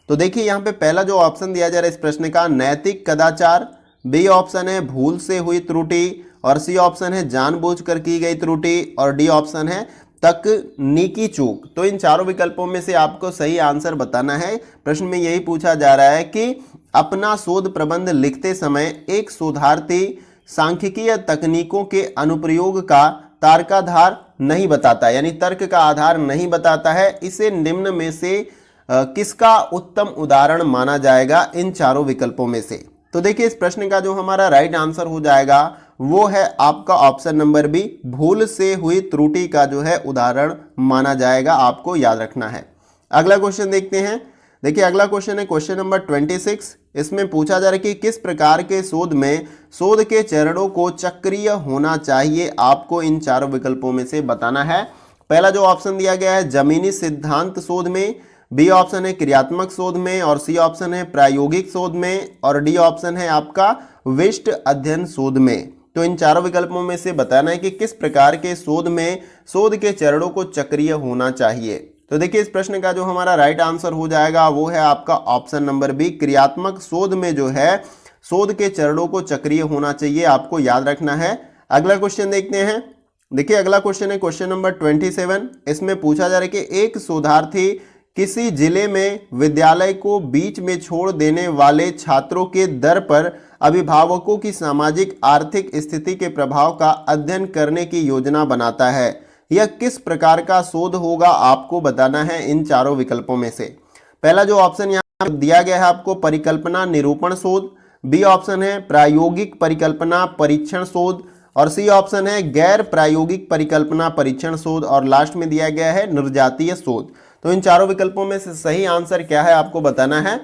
S1: तो देखिए यहाँ पे पहला जो ऑप्शन दिया जा रहा है इस प्रश्न का नैतिक कदाचार, बी ऑप्शन है भूल से हुई त्रुटि, और सी ऑप्शन है जानबूझकर की गई त्रुटि, और डी ऑप्शन है तकनीकी चूक। तो इन चारों विकल्पों में से आपको सही आंसर बताना है। प्रश्न में यही पूछा जा रहा है कि अपना शोध प्रबंध लिखते समय एक शोधार्थी सांख्यिकी या तकनीकों के अनुप्रयोग का तर्काधार नहीं बताता, यानी तर्क का आधार नहीं बताता है, इसे निम्न में से किसका उत्तम उदाहरण माना जाएगा इन चारों विकल्पों में से। तो देखिए इस प्रश्न का जो हमारा राइट आंसर हो जाएगा वो है आपका ऑप्शन नंबर बी, भूल से हुई त्रुटि का जो है उदाहरण माना जाएगा, आपको याद रखना है। अगला क्वेश्चन देखते हैं। देखिए अगला क्वेश्चन है क्वेश्चन नंबर 26। इसमें पूछा जा रहा है कि किस प्रकार के शोध में शोध के चरणों को चक्रीय होना चाहिए, आपको इन चारों विकल्पों में से बताना है। पहला जो ऑप्शन दिया गया है जमीनी सिद्धांत शोध में, बी ऑप्शन है क्रियात्मक शोध में, और सी ऑप्शन है प्रायोगिक शोध में, और डी ऑप्शन है आपका विशिष्ट अध्ययन शोध में। तो इन चारों विकल्पों में से बताना है कि किस प्रकार के शोध में शोध के चरणों को चक्रीय होना चाहिए। तो देखिए इस प्रश्न का जो हमारा राइट आंसर हो जाएगा वो है आपका ऑप्शन नंबर बी, क्रियात्मक शोध में जो है शोध के चरणों को चक्रीय होना चाहिए, आपको याद रखना है। अगला क्वेश्चन देखते हैं। देखिए अगला क्वेश्चन है क्वेश्चन नंबर 27। इसमें पूछा जा रहा है कि एक शोधार्थी किसी जिले में विद्यालय को बीच में छोड़ देने वाले छात्रों के दर पर अभिभावकों की सामाजिक आर्थिक स्थिति के प्रभाव का अध्ययन करने की योजना बनाता है। यह किस प्रकार का शोध होगा, आपको बताना है इन चारों विकल्पों में से। पहला जो ऑप्शन यहाँ दिया गया है आपको, परिकल्पना निरूपण शोध। बी ऑप्शन है प्रायोगिक परिकल्पना परीक्षण शोध। और सी ऑप्शन है गैर प्रायोगिक परिकल्पना परीक्षण शोध। और लास्ट में दिया गया है निर्जातीय शोध। तो इन चारों विकल्पों में से सही आंसर क्या है, आपको बताना है।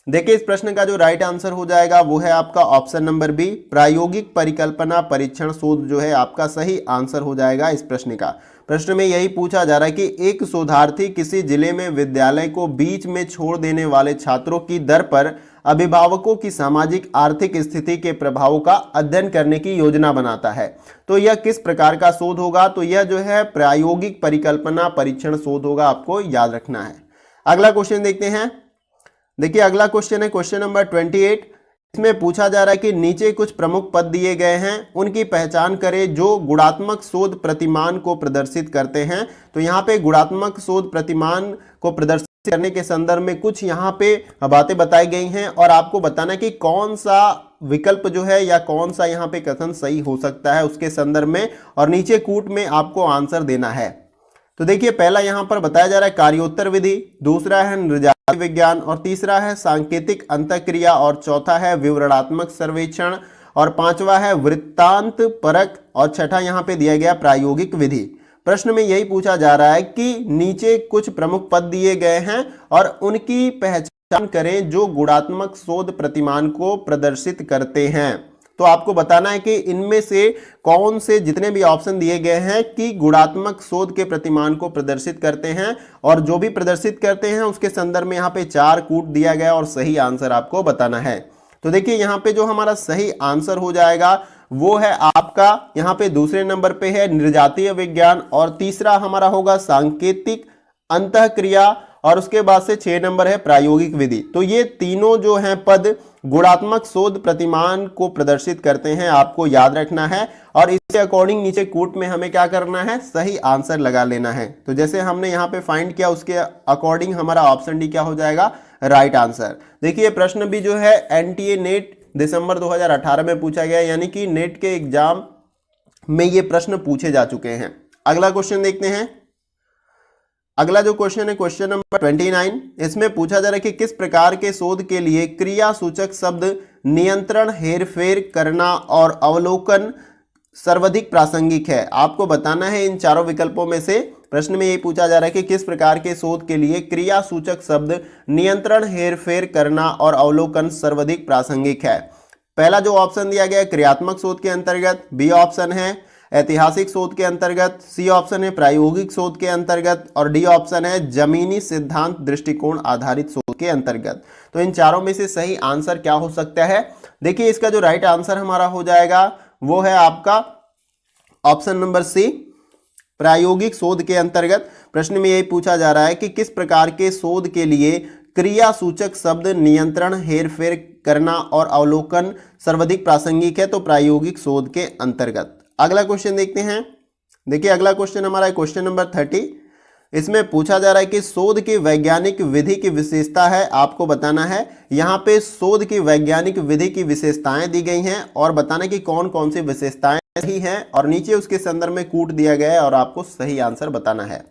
S1: देखिए, इस प्रश्न का जो राइट आंसर हो जाएगा वो है आपका ऑप्शन नंबर बी, प्रायोगिक परिकल्पना परीक्षण शोध जो है आपका सही आंसर हो जाएगा इस प्रश्न का। प्रश्न में यही पूछा जा रहा है कि एक शोधार्थी किसी जिले में विद्यालय को बीच में छोड़ देने वाले छात्रों की दर पर अभिभावकों की सामाजिक आर्थिक स्थिति के प्रभावों का अध्ययन करने की योजना बनाता है। तो यह किस प्रकार का शोध होगा, तो यह जो है प्रायोगिक परिकल्पना परीक्षण शोध होगा, आपको याद रखना है। अगला क्वेश्चन देखते हैं। देखिए, अगला क्वेश्चन है क्वेश्चन नंबर 28। इसमें पूछा जा रहा है कि नीचे कुछ प्रमुख पद दिए गए हैं, उनकी पहचान करें जो गुणात्मक शोध प्रतिमान को प्रदर्शित करते हैं। तो यहाँ पे गुणात्मक शोध प्रतिमान को प्रदर्शित करने के संदर्भ में कुछ यहाँ पे बातें बताई गई हैं और आपको बताना कि कौन सा विकल्प जो है या कौन सा यहाँ पे कथन सही हो सकता है उसके संदर्भ में, और नीचे कूट में आपको आंसर देना है। तो देखिए, पहला यहाँ पर बताया जा रहा है कार्योत्तर विधि, दूसरा है नृजाति विज्ञान, और तीसरा है सांकेतिक अंतःक्रिया, और चौथा है विवरणात्मक सर्वेक्षण, और पांचवा है वृत्तांत परक, और छठा यहाँ पे दिया गया प्रायोगिक विधि। प्रश्न में यही पूछा जा रहा है कि नीचे कुछ प्रमुख पद दिए गए हैं और उनकी पहचान करें जो गुणात्मक शोध प्रतिमान को प्रदर्शित करते हैं। तो आपको बताना है कि इनमें से कौन से जितने भी ऑप्शन दिए गए हैं कि गुणात्मक शोध के प्रतिमान को प्रदर्शित करते हैं, और जो भी प्रदर्शित करते हैं उसके संदर्भ में यहाँ पे 4 कूट दिया गया और सही आंसर आपको बताना है। तो देखिए, यहाँ पे जो हमारा सही आंसर हो जाएगा वो है आपका यहाँ पे दूसरे नंबर पे है निर्जातीय विज्ञान, और तीसरा हमारा होगा सांकेतिक अंतःक्रिया, और उसके बाद से 6 नंबर है प्रायोगिक विधि। तो ये तीनों जो हैं पद गुणात्मक शोध प्रतिमान को प्रदर्शित करते हैं, आपको याद रखना है। और इसके अकॉर्डिंग नीचे कूट में हमें क्या करना है, सही आंसर लगा लेना है। तो जैसे हमने यहाँ पे फाइंड किया उसके अकॉर्डिंग हमारा ऑप्शन डी क्या हो जाएगा, राइट आंसर। देखिए, प्रश्न भी जो है एनटीए नेट दिसंबर 2018 में पूछा गया, यानी कि नेट के एग्जाम में ये प्रश्न पूछे जा चुके हैं। अगला क्वेश्चन देखते हैं। अगला जो क्वेश्चन है क्वेश्चन नंबर 29। इसमें पूछा जा रहा है कि किस प्रकार के शोध के लिए क्रिया सूचक शब्द नियंत्रण, हेरफेर करना और अवलोकन सर्वाधिक प्रासंगिक है। आपको बताना है इन चारों विकल्पों में से। प्रश्न में ये पूछा जा रहा है कि किस प्रकार के शोध के लिए क्रिया सूचक शब्द नियंत्रण, हेरफेर करना और अवलोकन सर्वाधिक प्रासंगिक है। पहला जो ऑप्शन दिया गया है क्रियात्मक शोध के अंतर्गत, बी ऑप्शन है ऐतिहासिक शोध के अंतर्गत, सी ऑप्शन है प्रायोगिक शोध के अंतर्गत, और डी ऑप्शन है जमीनी सिद्धांत दृष्टिकोण आधारित शोध के अंतर्गत। तो इन चारों में से सही आंसर क्या हो सकता है। देखिए, इसका जो राइट आंसर हमारा हो जाएगा वो है आपका ऑप्शन नंबर सी, प्रायोगिक शोध के अंतर्गत। प्रश्न में यही पूछा जा रहा है कि किस प्रकार के शोध के लिए क्रिया सूचक शब्द नियंत्रण, हेरफेर करना और अवलोकन सर्वाधिक प्रासंगिक है, तो प्रायोगिक शोध के अंतर्गत। अगला क्वेश्चन देखते हैं। देखिए, अगला क्वेश्चन हमारा है क्वेश्चन नंबर 30। इसमें पूछा जा रहा है कि शोध की वैज्ञानिक विधि की विशेषता है, आपको बताना है। यहाँ पे शोध की वैज्ञानिक विधि की विशेषताएं दी गई हैं और बताना कि कौन कौन सी विशेषताएं सही हैं, और नीचे उसके संदर्भ में कूट दिया गया है और आपको सही आंसर बताना है।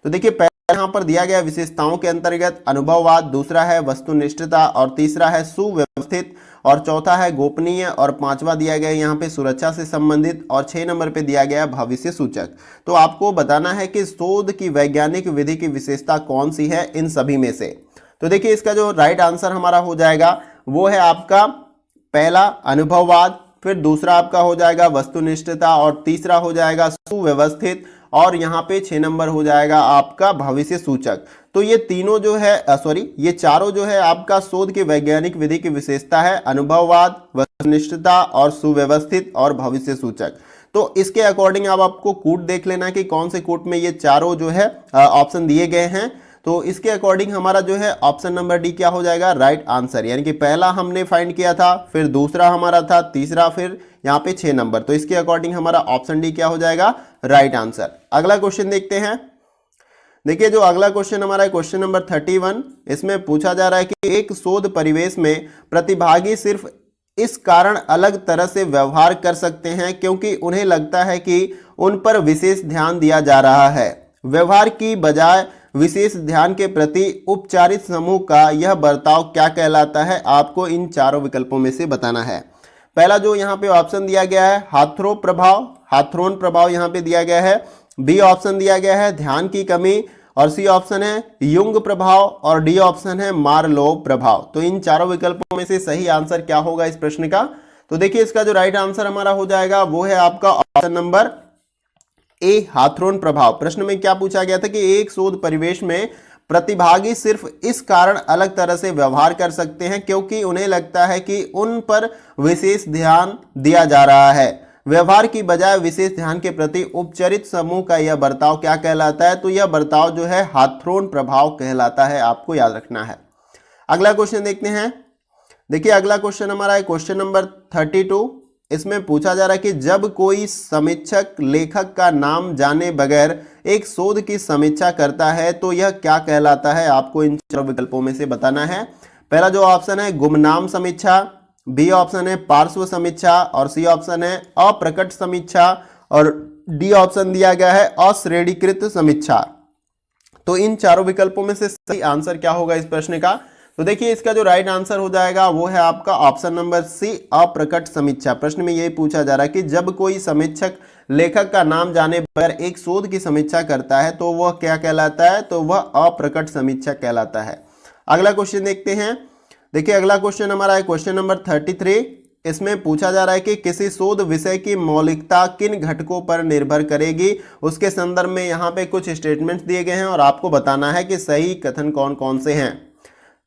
S1: तो देखिए, पहला यहाँ पर दिया गया विशेषताओं के अंतर्गत अनुभववाद, दूसरा है वस्तुनिष्ठता, और तीसरा है सुव्यवस्थित, और चौथा है गोपनीय, और पांचवा दिया गया यहाँ पे सुरक्षा से संबंधित, और 6 नंबर पे दिया गया भविष्य सूचक। तो आपको बताना है कि शोध की वैज्ञानिक विधि की विशेषता कौन सी है इन सभी में से। तो देखिए, इसका जो राइट आंसर हमारा हो जाएगा वो है आपका पहला अनुभववाद, फिर दूसरा आपका हो जाएगा वस्तुनिष्ठता, और तीसरा हो जाएगा सुव्यवस्थित, और यहाँ पे 6 नंबर हो जाएगा आपका भविष्य सूचक। तो ये तीनों जो है ये चारों जो है आपका शोध की वैज्ञानिक विधि की विशेषता है, अनुभववाद, वस्तुनिष्ठता और सुव्यवस्थित और भविष्य सूचक। तो इसके अकॉर्डिंग अब आपको कूट देख लेना कि कौन से कूट में ये चारों जो है ऑप्शन दिए गए हैं। तो इसके अकॉर्डिंग हमारा जो है ऑप्शन नंबर डी क्या हो जाएगा, राइट आंसर। यानी कि पहला हमने फाइंड किया था, फिर दूसरा हमारा था, तीसरा, फिर यहाँ पे 6 नंबर। तो इसके अकॉर्डिंग हमारा ऑप्शन डी क्या हो जाएगा, राइट आंसर। अगला क्वेश्चन देखते हैं। देखिए, जो अगला क्वेश्चन हमारा है क्वेश्चन नंबर 31। इसमें पूछा जा रहा है कि एक शोध परिवेश में प्रतिभागी सिर्फ इस कारण अलग तरह से व्यवहार कर सकते हैं क्योंकि उन्हें लगता है कि उन पर विशेष ध्यान दिया जा रहा है। व्यवहार की बजाय विशेष ध्यान के प्रति उपचारित समूह का यह बर्ताव क्या कहलाता है? आपको इन चारों विकल्पों में से बताना है। पहला जो यहाँ पे ऑप्शन दिया गया है हाथ्रो प्रभाव, हाथ्रोन प्रभाव यहाँ पे दिया गया है। बी ऑप्शन दिया गया है ध्यान की कमी, और सी ऑप्शन है युंग प्रभाव, और डी ऑप्शन है मार्लोव प्रभाव। तो इन चारों विकल्पों में से सही आंसर क्या होगा इस प्रश्न का? तो देखिए इसका जो राइट आंसर हमारा हो जाएगा वो है आपका ऑप्शन नंबर ए, हाथ्रोन प्रभाव। प्रश्न में क्या पूछा गया था कि एक शोध परिवेश में प्रतिभागी सिर्फ इस कारण अलग तरह से व्यवहार कर सकते हैं क्योंकि उन्हें लगता है कि उन पर विशेष ध्यान दिया जा रहा है। व्यवहार की बजाय विशेष ध्यान के प्रति उपचरित समूह का यह बर्ताव क्या कहलाता है? तो यह बर्ताव जो है हाथ्रोन प्रभाव कहलाता है, आपको याद रखना है। अगला क्वेश्चन देखते हैं। देखिए अगला क्वेश्चन हमारा है क्वेश्चन नंबर 32। इसमें पूछा जा रहा है कि जब कोई समीक्षक लेखक का नाम जाने बगैर एक शोध की समीक्षा करता है तो यह क्या कहलाता है? आपको इन चारों विकल्पों में से बताना है। पहला जो ऑप्शन है गुमनाम समीक्षा, बी ऑप्शन है पार्श्व समीक्षा, और सी ऑप्शन है अप्रकट समीक्षा, और डी ऑप्शन दिया गया है अश्रेणीकृत समीक्षा। तो इन चारों विकल्पों में से सही आंसर क्या होगा इस प्रश्न का? तो देखिए इसका जो राइट आंसर हो जाएगा वो है आपका ऑप्शन नंबर सी, अप्रकट समीक्षा। प्रश्न में यही पूछा जा रहा है कि जब कोई समीक्षक लेखक का नाम जाने बगैर एक शोध की समीक्षा करता है तो वह क्या कहलाता है? तो वह अप्रकट समीक्षा कहलाता है। अगला क्वेश्चन देखते हैं। देखिए अगला क्वेश्चन हमारा है क्वेश्चन नंबर 33। इसमें पूछा जा रहा है कि किसी शोध विषय की मौलिकता किन घटकों पर निर्भर करेगी? उसके संदर्भ में यहाँ पे कुछ स्टेटमेंट्स दिए गए हैं और आपको बताना है कि सही कथन कौन कौन से हैं।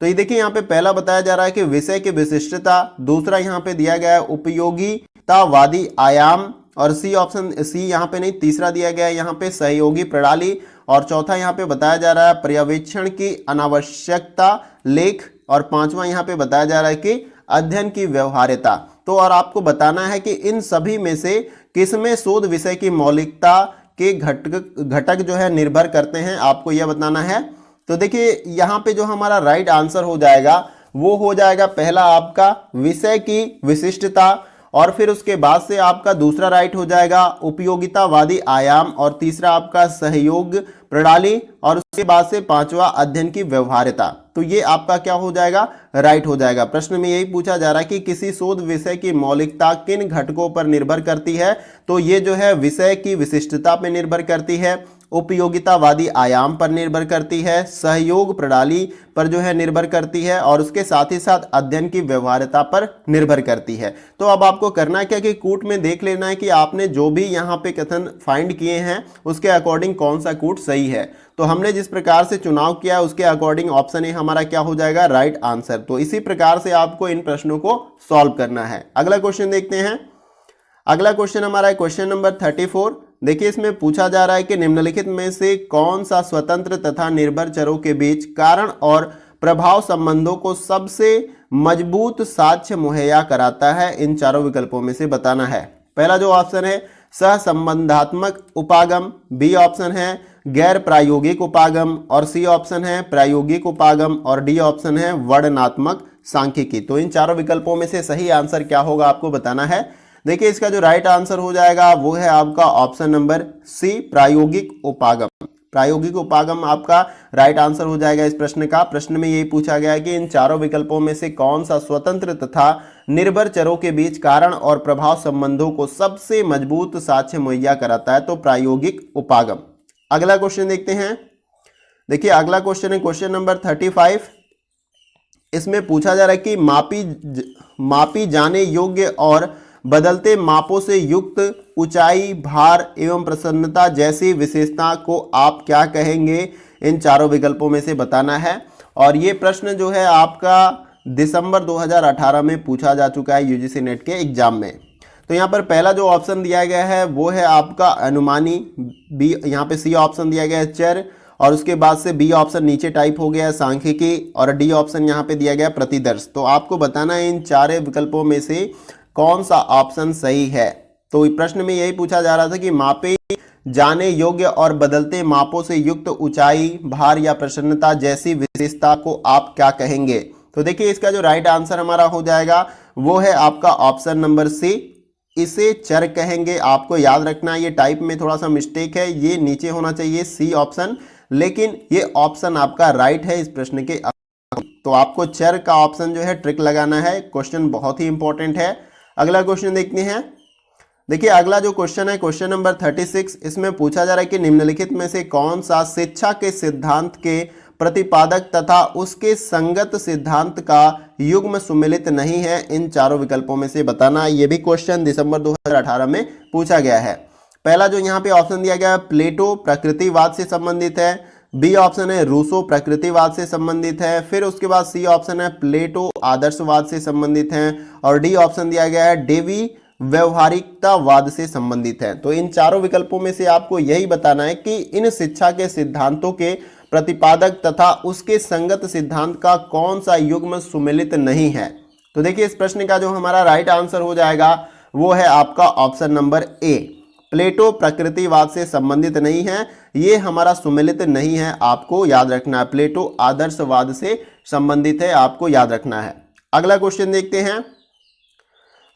S1: तो ये देखिए यहाँ पे पहला बताया जा रहा है कि विषय की विशिष्टता, दूसरा यहाँ पे दिया गया है उपयोगितावादी आयाम, और सी ऑप्शन सी यहाँ पे नहीं, तीसरा दिया गया है यहाँ पे सहयोगी प्रणाली, और चौथा यहाँ पे बताया जा रहा है पर्यवेक्षण की अनावश्यकता लेख, और पांचवा यहाँ पे बताया जा रहा है कि अध्ययन की व्यवहार्यता। तो और आपको बताना है कि इन सभी में से किसमें शोध विषय की मौलिकता के घटक जो है निर्भर करते हैं, आपको यह बताना है। तो देखिए यहाँ पे जो हमारा राइट आंसर हो जाएगा वो हो जाएगा पहला आपका विषय की विशिष्टता, और फिर उसके बाद से आपका दूसरा राइट हो जाएगा उपयोगितावादी आयाम, और तीसरा आपका सहयोग प्रणाली, और उसके बाद से पांचवा अध्ययन की व्यवहार्यता। तो ये आपका क्या हो जाएगा? राइट हो जाएगा। प्रश्न में यही पूछा जा रहा है कि किसी शोध विषय की मौलिकता किन घटकों पर निर्भर करती है? तो ये जो है विषय की विशिष्टता पर निर्भर करती है, उपयोगितावादी आयाम पर निर्भर करती है, सहयोग प्रणाली पर जो है निर्भर करती है, और उसके साथ ही साथ अध्ययन की व्यवहार्यता पर निर्भर करती है। तो अब आपको करना क्या कि कूट में देख लेना है कि आपने जो भी यहाँ पे कथन फाइंड किए हैं उसके अकॉर्डिंग कौन सा कूट सही है। तो हमने जिस प्रकार से चुनाव किया उसके अकॉर्डिंग ऑप्शन ए हमारा क्या हो जाएगा? Right answer. तो इसी प्रकार से आपको इन प्रश्नों को सॉल्व करना है। अगला क्वेश्चन देखते हैं। अगला क्वेश्चन हमारा है क्वेश्चन नंबर 34। देखिए इसमें पूछा जा रहा है कि निम्नलिखित में से कौन सा स्वतंत्र तथा निर्भर चरों के बीच कारण और प्रभाव संबंधों को सबसे मजबूत साक्ष्य मुहैया कराता है? इन चारों विकल्पों में से बताना है। पहला जो ऑप्शन है सहसंबंधात्मक उपागम, बी ऑप्शन है गैर प्रायोगिक उपागम, और सी ऑप्शन है प्रायोगिक उपागम, और डी ऑप्शन है वर्णनात्मक सांख्यिकी। तो इन चारों विकल्पों में से सही आंसर क्या होगा आपको बताना है। देखिए इसका जो राइट आंसर हो जाएगा वो है आपका ऑप्शन नंबर सी, प्रायोगिक उपागम। प्रायोगिक उपागम आपका राइट आंसर हो जाएगा इस प्रश्न का। प्रश्न में यही पूछा गया है कि इन चारों विकल्पों में से कौन सा स्वतंत्र तथा निर्भर चरों के बीच कारण और प्रभाव संबंधों को सबसे मजबूत साक्ष्य मुहैया कराता है? तो प्रायोगिक उपागम। अगला क्वेश्चन देखते हैं। देखिए अगला क्वेश्चन है क्वेश्चन नंबर 35। इसमें पूछा जा रहा है कि मापी जाने योग्य और बदलते मापों से युक्त ऊंचाई, भार एवं प्रसन्नता जैसी विशेषता को आप क्या कहेंगे? इन चारों विकल्पों में से बताना है। और ये प्रश्न जो है आपका दिसंबर 2018 में पूछा जा चुका है यूजीसी नेट के एग्जाम में। तो यहाँ पर पहला जो ऑप्शन दिया गया है वो है आपका अनुमानी, बी यहाँ पे सी ऑप्शन दिया गया है चर, और उसके बाद से बी ऑप्शन नीचे टाइप हो गया है सांख्यिकी, और डी ऑप्शन यहाँ पे दिया गया प्रतिदर्श। तो आपको बताना है इन चारों विकल्पों में से कौन सा ऑप्शन सही है। तो प्रश्न में यही पूछा जा रहा था कि मापे जाने योग्य और बदलते मापों से युक्त ऊंचाई, भार या प्रसन्नता जैसी विशेषता को आप क्या कहेंगे? तो देखिए इसका जो राइट आंसर हमारा हो जाएगा वो है आपका ऑप्शन नंबर सी, इसे चर कहेंगे। आपको याद रखना, ये टाइप में थोड़ा सा मिस्टेक है, ये नीचे होना चाहिए सी ऑप्शन, लेकिन ये ऑप्शन आपका राइट है इस प्रश्न के। तो आपको चर का ऑप्शन जो है ट्रिक लगाना है। क्वेश्चन बहुत ही इंपॉर्टेंट है। अगला क्वेश्चन देखते हैं। देखिए अगला जो क्वेश्चन है क्वेश्चन नंबर 36, इसमें पूछा जा रहा है कि निम्नलिखित में से कौन सा शिक्षा के सिद्धांत के प्रतिपादक तथा उसके संगत सिद्धांत का युग्म सुमेलित नहीं है, इन चारों विकल्पों में से बताना। यह भी क्वेश्चन दिसंबर 2018 में पूछा गया है। पहला जो यहाँ पे ऑप्शन दिया गया है प्लेटो प्रकृतिवाद से संबंधित है, बी ऑप्शन है रूसो प्रकृतिवाद से संबंधित है, फिर उसके बाद सी ऑप्शन है प्लेटो आदर्शवाद से संबंधित है, और डी ऑप्शन दिया गया है डेवी व्यवहारिकतावाद से संबंधित है। तो इन चारों विकल्पों में से आपको यही बताना है कि इन शिक्षा के सिद्धांतों के प्रतिपादक तथा उसके संगत सिद्धांत का कौन सा युग्म सुमेलित नहीं है। तो देखिए इस प्रश्न का जो हमारा राइट आंसर हो जाएगा वो है आपका ऑप्शन नंबर ए, प्लेटो प्रकृतिवाद से संबंधित नहीं है, ये हमारा सुमेलित नहीं है। आपको याद रखना है, प्लेटो आदर्शवाद से संबंधित है, आपको याद रखना है। अगला क्वेश्चन देखते हैं।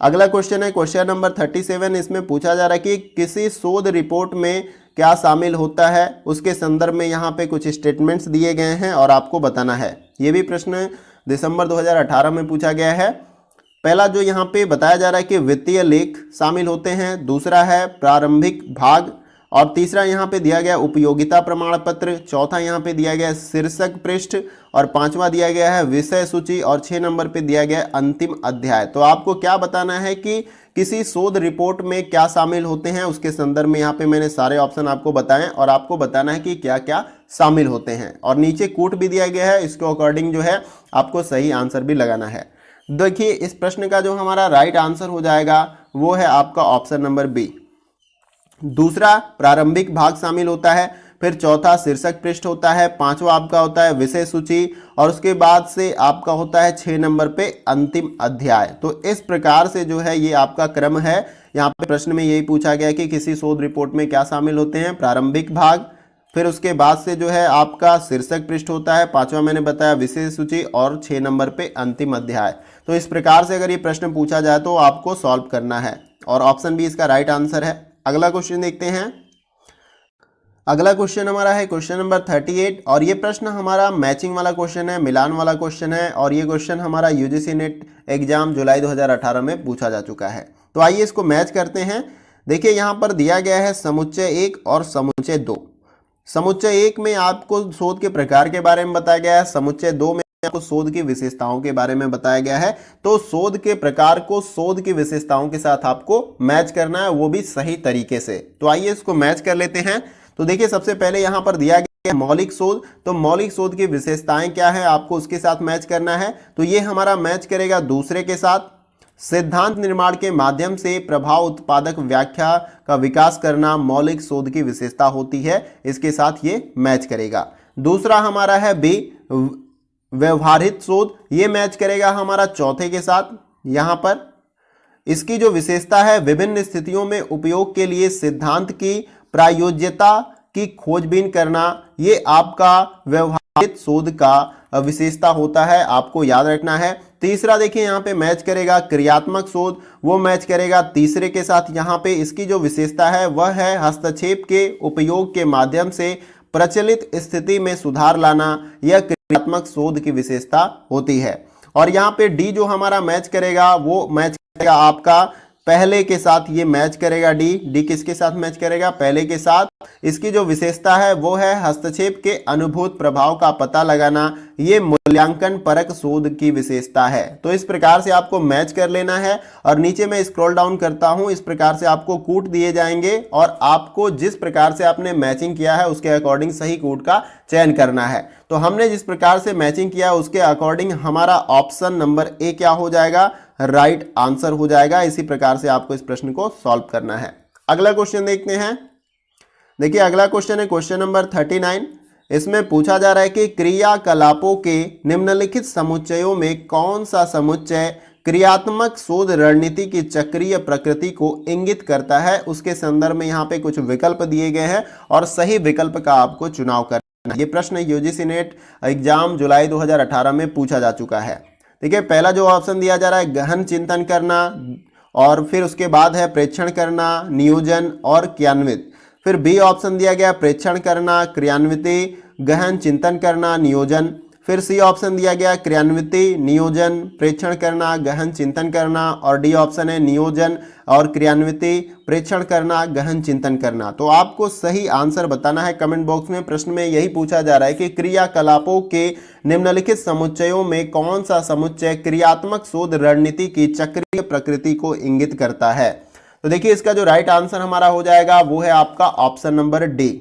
S1: अगला क्वेश्चन है क्वेश्चन नंबर 37, इसमें पूछा जा रहा है कि किसी शोध रिपोर्ट में क्या शामिल होता है, उसके संदर्भ में यहाँ पे कुछ स्टेटमेंट्स दिए गए हैं और आपको बताना है। ये भी प्रश्न दिसंबर 2018 में पूछा गया है। पहला जो यहाँ पे बताया जा रहा है कि वित्तीय लेख शामिल होते हैं, दूसरा है प्रारंभिक भाग, और तीसरा यहाँ पे दिया गया उपयोगिता प्रमाण पत्र, चौथा यहाँ पे दिया गया शीर्षक पृष्ठ, और पांचवा दिया गया है विषय सूची, और 6 नंबर पे दिया गया अंतिम अध्याय। तो आपको क्या बताना है कि किसी शोध रिपोर्ट में क्या शामिल होते हैं, उसके संदर्भ में यहाँ पे मैंने सारे ऑप्शन आपको बताएं और आपको बताना है कि क्या क्या शामिल होते हैं, और नीचे कूट भी दिया गया है, इसके अकॉर्डिंग जो है आपको सही आंसर भी लगाना है। देखिए इस प्रश्न का जो हमारा राइट आंसर हो जाएगा वो है आपका ऑप्शन नंबर बी, दूसरा प्रारंभिक भाग शामिल होता है, फिर चौथा शीर्षक पृष्ठ होता है, पांचवा आपका होता है विषय सूची, और उसके बाद से आपका होता है 6 नंबर पे अंतिम अध्याय। तो इस प्रकार से जो है ये आपका क्रम है। यहाँ पे प्रश्न में यही पूछा गया कि किसी शोध रिपोर्ट में क्या शामिल होते हैं, प्रारंभिक भाग, फिर उसके बाद से जो है आपका शीर्षक पृष्ठ होता है, पांचवा मैंने बताया विषय सूची, और 6 नंबर पे अंतिम अध्याय। तो इस प्रकार से अगर ये प्रश्न पूछा जाए तो आपको सॉल्व करना है, और ऑप्शन बी इसका राइट आंसर है। अगला क्वेश्चन देखते हैं। अगला क्वेश्चन हमारा है क्वेश्चन नंबर 38, और ये प्रश्न हमारा मैचिंग वाला क्वेश्चन है, मिलान वाला क्वेश्चन है, और ये क्वेश्चन हमारा यूजीसी नेट एग्जाम जुलाई 2018 में पूछा जा चुका है। तो आइए इसको मैच करते हैं। देखिए यहाँ पर दिया गया है समुच्चय 1 और समुच्चय 2। समुच्चय 1 में आपको शोध के प्रकार के बारे में बताया गया है, समुच्चय 2 में आपको शोध की विशेषताओं के बारे में बताया गया है। तो शोध के प्रकार को शोध की विशेषताओं के साथ आपको मैच करना है, वो भी सही तरीके से। तो आइए इसको मैच कर लेते हैं। तो देखिए सबसे पहले यहाँ पर दिया गया है मौलिक शोध, तो मौलिक शोध की विशेषताएं क्या है आपको उसके साथ मैच करना है। तो ये हमारा मैच करेगा दूसरे के साथ। सिद्धांत निर्माण के माध्यम से प्रभाव उत्पादक व्याख्या का विकास करना मौलिक शोध की विशेषता होती है, इसके साथ ये मैच करेगा। दूसरा हमारा है बी व्यवहारित शोध, ये मैच करेगा हमारा चौथे के साथ। यहाँ पर इसकी जो विशेषता है विभिन्न स्थितियों में उपयोग के लिए सिद्धांत की प्रायोज्यता की खोजबीन करना, ये आपका व्यवहारित शोध का विशेषता होता है, आपको याद रखना है। तीसरा देखिए यहाँ पे मैच करेगा क्रियात्मक शोध, वो मैच करेगा तीसरे के साथ। यहाँ पे इसकी जो विशेषता है वह है हस्तक्षेप के उपयोग के माध्यम से प्रचलित स्थिति में सुधार लाना, यह क्रियात्मक शोध की विशेषता होती है। और यहाँ पे डी जो हमारा मैच करेगा वो मैच करेगा आपका पहले के साथ, ये मैच करेगा डी किसके साथ मैच करेगा, पहले के साथ। इसकी जो विशेषता है वो है हस्तक्षेप के अनुभूत प्रभाव का पता लगाना, ये मूल्यांकन परक शोध की विशेषता है। तो इस प्रकार से आपको मैच कर लेना है, और नीचे मैं स्क्रॉल डाउन करता हूं, इस प्रकार से आपको कूट दिए जाएंगे, और आपको जिस प्रकार से आपने मैचिंग किया है उसके अकॉर्डिंग सही कूट का चयन करना है। तो हमने जिस प्रकार से मैचिंग किया उसके अकॉर्डिंग हमारा ऑप्शन नंबर ए क्या हो जाएगा, राइट आंसर हो जाएगा। इसी प्रकार से आपको इस प्रश्न को सॉल्व करना है। अगला क्वेश्चन देखते हैं। देखिए अगला क्वेश्चन है क्वेश्चन नंबर 39, इसमें पूछा जा रहा है कि क्रियाकलापों के निम्नलिखित समुच्चयों में कौन सा समुच्चय क्रियात्मक शोध रणनीति की चक्रीय प्रकृति को इंगित करता है। उसके संदर्भ में यहाँ पे कुछ विकल्प दिए गए हैं और सही विकल्प का आपको चुनाव करना है। ये प्रश्न यूजीसी नेट एग्जाम जुलाई 2018 में पूछा जा चुका है। देखिए पहला जो ऑप्शन दिया जा रहा है गहन चिंतन करना, और फिर उसके बाद है प्रेक्षण करना, नियोजन और क्रियान्वित। फिर बी ऑप्शन दिया गया प्रेक्षण करना, क्रियान्विति, गहन चिंतन करना, नियोजन। फिर सी ऑप्शन दिया गया क्रियान्विति, नियोजन, प्रेक्षण करना, गहन चिंतन करना, और डी ऑप्शन है नियोजन और क्रियान्विति, प्रेक्षण करना, गहन चिंतन करना। तो आपको सही आंसर बताना है कमेंट बॉक्स में। प्रश्न में यही पूछा जा रहा है कि क्रियाकलापों के निम्नलिखित समुच्चयों में कौन सा समुच्चय क्रियात्मक शोध रणनीति की चक्रीय प्रकृति को इंगित करता है। तो देखिए इसका जो राइट आंसर हमारा हो जाएगा वो है आपका ऑप्शन नंबर डी।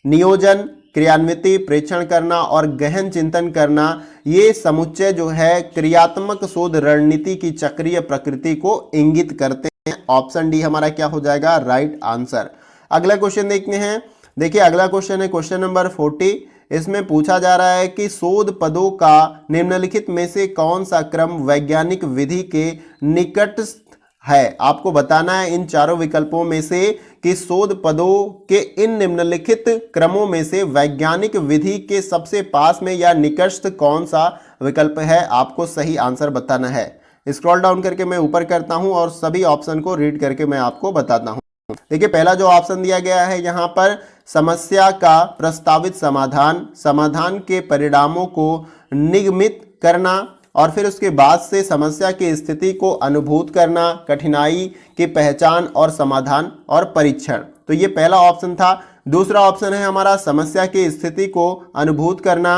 S1: नियोजन, क्रियान्विति, प्रेक्षण करना और गहन चिंतन करना, ये समुच्चय जो है क्रियात्मक शोध रणनीति की चक्रीय प्रकृति को इंगित करते हैं। ऑप्शन डी हमारा क्या हो जाएगा, राइट आंसर। अगला क्वेश्चन देखते हैं। देखिए अगला क्वेश्चन है क्वेश्चन नंबर 40। इसमें पूछा जा रहा है कि शोध पदों का निम्नलिखित में से कौन सा क्रम वैज्ञानिक विधि के निकटस्थ है। आपको बताना है इन चारों विकल्पों में से कि शोध पदों के इन निम्नलिखित क्रमों में से वैज्ञानिक विधि के सबसे पास में या निकटस्थ कौन सा विकल्प है। आपको सही आंसर बताना है। स्क्रॉल डाउन करके मैं ऊपर करता हूं और सभी ऑप्शन को रीड करके मैं आपको बताता हूं। देखिए पहला जो ऑप्शन दिया गया है यहाँ पर समस्या का प्रस्तावित समाधान, समाधान के परिणामों को निगमित करना, और फिर उसके बाद से समस्या की स्थिति को अनुभूत करना, कठिनाई की पहचान और समाधान और परीक्षण। तो ये पहला ऑप्शन था। दूसरा ऑप्शन है हमारा समस्या की स्थिति को अनुभूत करना,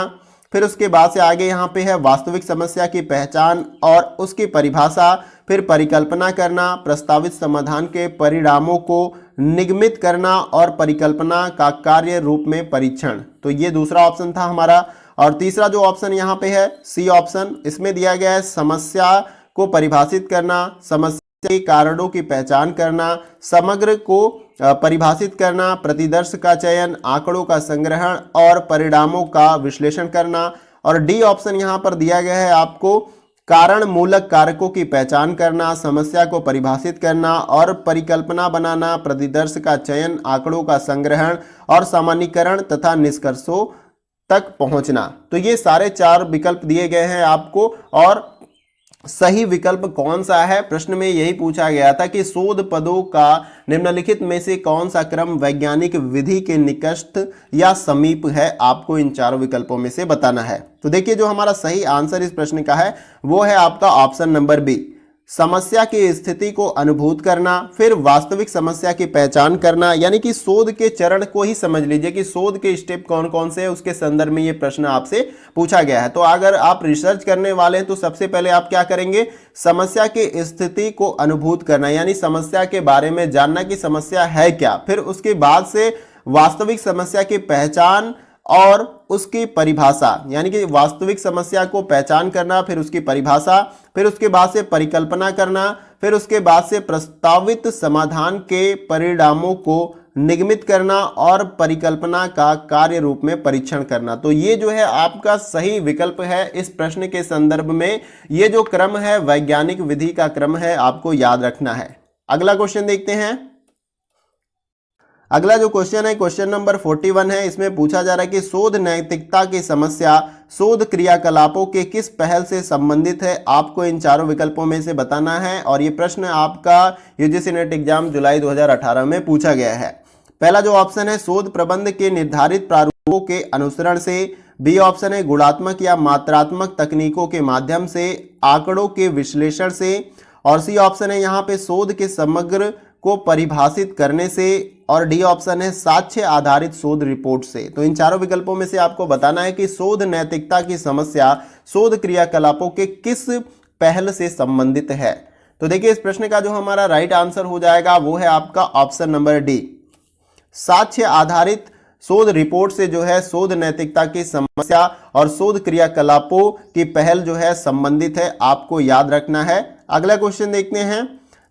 S1: फिर उसके बाद से आगे यहाँ पे है वास्तविक समस्या की पहचान और उसकी परिभाषा, फिर परिकल्पना करना, प्रस्तावित समाधान के परिणामों को निगमित करना और परिकल्पना का कार्य रूप में परीक्षण। तो ये दूसरा ऑप्शन था हमारा। और तीसरा जो ऑप्शन यहाँ पे है सी ऑप्शन, इसमें दिया गया है समस्या को परिभाषित करना, समस्या के कारणों की पहचान करना, समग्र को परिभाषित करना, प्रतिदर्श का चयन, आंकड़ों का संग्रहण और परिणामों का विश्लेषण करना। और डी ऑप्शन यहाँ पर दिया गया है आपको कारण मूलक कारकों की पहचान करना, समस्या को परिभाषित करना और परिकल्पना बनाना, प्रतिदर्श का चयन, आंकड़ों का संग्रहण और सामान्यीकरण तथा निष्कर्षों तक पहुंचना। तो ये सारे चार विकल्प दिए गए हैं आपको, और सही विकल्प कौन सा है प्रश्न में यही पूछा गया था कि शोध पदों का निम्नलिखित में से कौन सा क्रम वैज्ञानिक विधि के निकटस्थ या समीप है। आपको इन चारों विकल्पों में से बताना है। तो देखिए जो हमारा सही आंसर इस प्रश्न का है वो है आपका ऑप्शन नंबर बी, समस्या की स्थिति को अनुभूत करना, फिर वास्तविक समस्या की पहचान करना। यानी कि शोध के चरण को ही समझ लीजिए कि शोध के स्टेप कौन कौन से हैं, उसके संदर्भ में ये प्रश्न आपसे पूछा गया है। तो अगर आप रिसर्च करने वाले हैं तो सबसे पहले आप क्या करेंगे, समस्या की स्थिति को अनुभूत करना, यानी समस्या के बारे में जानना कि समस्या है क्या। फिर उसके बाद से वास्तविक समस्या की पहचान और उसकी परिभाषा, यानी कि वास्तविक समस्या को पहचान करना, फिर उसकी परिभाषा, फिर उसके बाद से परिकल्पना करना, फिर उसके बाद से प्रस्तावित समाधान के परिणामों को निगमित करना और परिकल्पना का कार्य रूप में परीक्षण करना। तो ये जो है आपका सही विकल्प है इस प्रश्न के संदर्भ में। ये जो क्रम है वैज्ञानिक विधि का क्रम है, आपको याद रखना है। अगला क्वेश्चन देखते हैं। अगला जो क्वेश्चन है क्वेश्चन नंबर 41 है। इसमें पूछा जा रहा है कि शोध नैतिकता की समस्या शोध क्रियाकलापों के किस पहल से संबंधित है। आपको इन चारों विकल्पों में से बताना है, और ये प्रश्न आपका यूजीसी नेट एग्जाम जुलाई 2018 में पूछा गया है। पहला जो ऑप्शन है शोध प्रबंध के निर्धारित प्रारूपों के अनुसरण से, बी ऑप्शन है गुणात्मक या मात्रात्मक तकनीकों के माध्यम से, आंकड़ों के विश्लेषण से, और सी ऑप्शन है यहाँ पे शोध के समग्र को परिभाषित करने से, और डी ऑप्शन है साक्ष्य आधारित शोध रिपोर्ट से। तो इन चारों विकल्पों में से आपको बताना है कि शोध नैतिकता की समस्या शोध क्रियाकलापों के किस पहल से संबंधित है। तो देखिए इस प्रश्न का जो हमारा राइट आंसर हो जाएगा वो है आपका ऑप्शन नंबर डी, साक्ष्य आधारित शोध रिपोर्ट से जो है शोध नैतिकता की समस्या और शोध क्रियाकलापों की पहल जो है संबंधित है। आपको याद रखना है। अगला क्वेश्चन देखते हैं।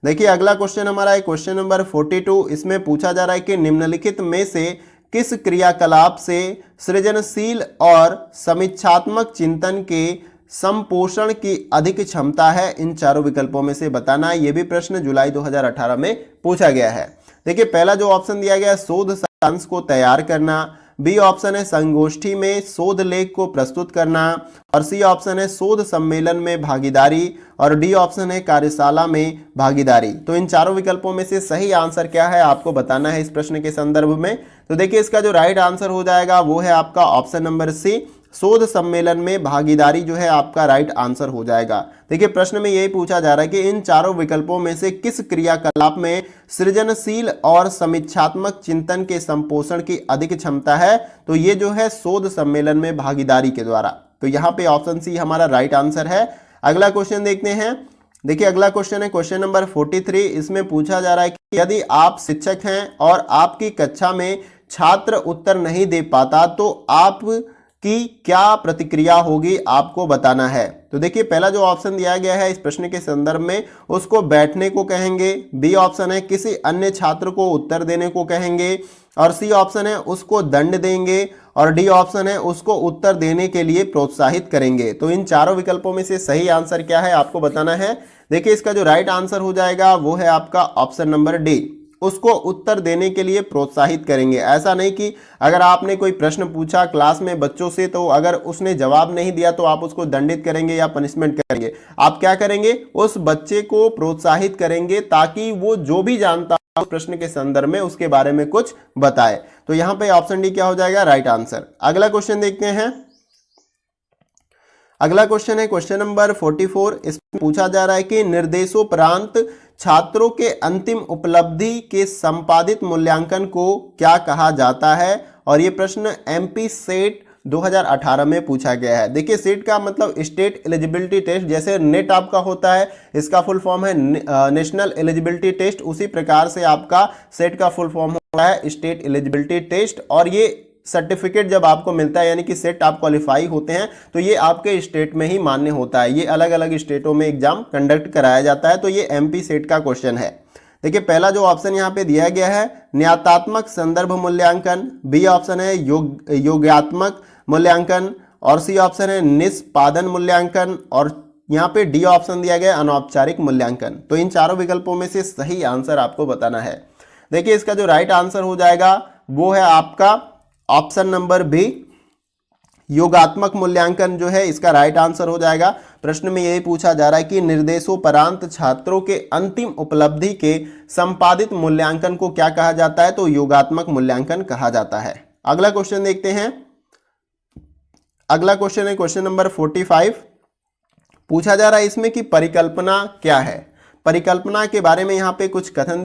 S1: देखिए अगला क्वेश्चन हमारा है क्वेश्चन नंबर 42। इसमें पूछा जा रहा है कि निम्नलिखित में से किस क्रियाकलाप से सृजनशील और समीक्षात्मक चिंतन के संपोषण की अधिक क्षमता है। इन चारों विकल्पों में से बताना है। यह भी प्रश्न जुलाई 2018 में पूछा गया है। देखिए पहला जो ऑप्शन दिया गया है शोध सारांश को तैयार करना, बी ऑप्शन है संगोष्ठी में शोध लेख को प्रस्तुत करना, और सी ऑप्शन है शोध सम्मेलन में भागीदारी, और डी ऑप्शन है कार्यशाला में भागीदारी। तो इन चारों विकल्पों में से सही आंसर क्या है आपको बताना है इस प्रश्न के संदर्भ में। तो देखिए इसका जो राइट आंसर हो जाएगा वो है आपका ऑप्शन नंबर सी, शोध सम्मेलन में भागीदारी जो है आपका राइट आंसर हो जाएगा। देखिए प्रश्न में यही पूछा जा रहा है कि इन चारों विकल्पों में से किस क्रियाकलाप में सृजनशील और समीक्षात्मक चिंतन के संपोषण की अधिक क्षमता है। तो ये जो है शोध सम्मेलन में भागीदारी के द्वारा। तो यहाँ पे ऑप्शन सी हमारा राइट आंसर है। अगला क्वेश्चन देखते हैं। देखिए अगला क्वेश्चन है क्वेश्चन नंबर 43। इसमें पूछा जा रहा है कि यदि आप शिक्षक हैं और आपकी कक्षा में छात्र उत्तर नहीं दे पाता तो आप की क्या प्रतिक्रिया होगी आपको बताना है। तो देखिए पहला जो ऑप्शन दिया गया है इस प्रश्न के संदर्भ में उसको बैठने को कहेंगे, बी ऑप्शन है किसी अन्य छात्र को उत्तर देने को कहेंगे, और सी ऑप्शन है उसको दंड देंगे, और डी ऑप्शन है उसको उत्तर देने के लिए प्रोत्साहित करेंगे। तो इन चारों विकल्पों में से सही आंसर क्या है आपको बताना है। देखिए इसका जो राइट आंसर हो जाएगा वो है आपका ऑप्शन नंबर डी, उसको उत्तर देने के लिए प्रोत्साहित करेंगे। ऐसा नहीं कि अगर आपने कोई प्रश्न पूछा क्लास में बच्चों से तो अगर उसने जवाब नहीं दिया तो आप उसको दंडित करेंगे या पनिशमेंट करेंगे। आप क्या करेंगे, उस बच्चे को प्रोत्साहित करेंगे ताकि वो जो भी जानता है प्रश्न के संदर्भ में उसके बारे में कुछ बताए। तो यहां पे ऑप्शन डी क्या हो जाएगा राइट आंसर। अगला क्वेश्चन देखते हैं। अगला क्वेश्चन है क्वेश्चन नंबर 44। इसमें पूछा जा रहा है कि निर्देशोपरांत छात्रों के अंतिम उपलब्धि के संपादित मूल्यांकन को क्या कहा जाता है। और ये प्रश्न एमपी सेट 2018 में पूछा गया है। देखिए सेट का मतलब स्टेट एलिजिबिलिटी टेस्ट, जैसे नेट आपका होता है इसका फुल फॉर्म है नेशनल एलिजिबिलिटी टेस्ट, उसी प्रकार से आपका सेट का फुल फॉर्म होता है स्टेट एलिजिबिलिटी टेस्ट। और ये सर्टिफिकेट जब आपको मिलता है यानी कि सेट आप क्वालिफाई होते हैं तो ये आपके स्टेट में ही मान्य होता है। ये अलग अलग स्टेटों में एग्जाम कंडक्ट कराया जाता है। तो ये एमपी सेट का क्वेश्चन है। देखिए पहला जो ऑप्शन यहाँ पे दिया गया है न्यायात्मक संदर्भ मूल्यांकन, बी ऑप्शन है योगात्मक मूल्यांकन, और सी ऑप्शन है निष्पादन मूल्यांकन, और यहाँ पे डी ऑप्शन दिया गया अनौपचारिक मूल्यांकन। तो इन चारों विकल्पों में से सही आंसर आपको बताना है। देखिए इसका जो राइट आंसर हो जाएगा वो है आपका ऑप्शन नंबर बी, योगात्मक मूल्यांकन जो है इसका राइट आंसर हो जाएगा। प्रश्न में यही पूछा जा रहा है कि निर्देशोपरांत छात्रों के अंतिम उपलब्धि के संपादित मूल्यांकन को क्या कहा जाता है। तो योगात्मक मूल्यांकन कहा जाता है। अगला क्वेश्चन देखते हैं। अगला क्वेश्चन है क्वेश्चन नंबर 45। पूछा जा रहा है इसमें कि परिकल्पना क्या है। परिकल्पना के बारे में यहाँ पे कुछ कथन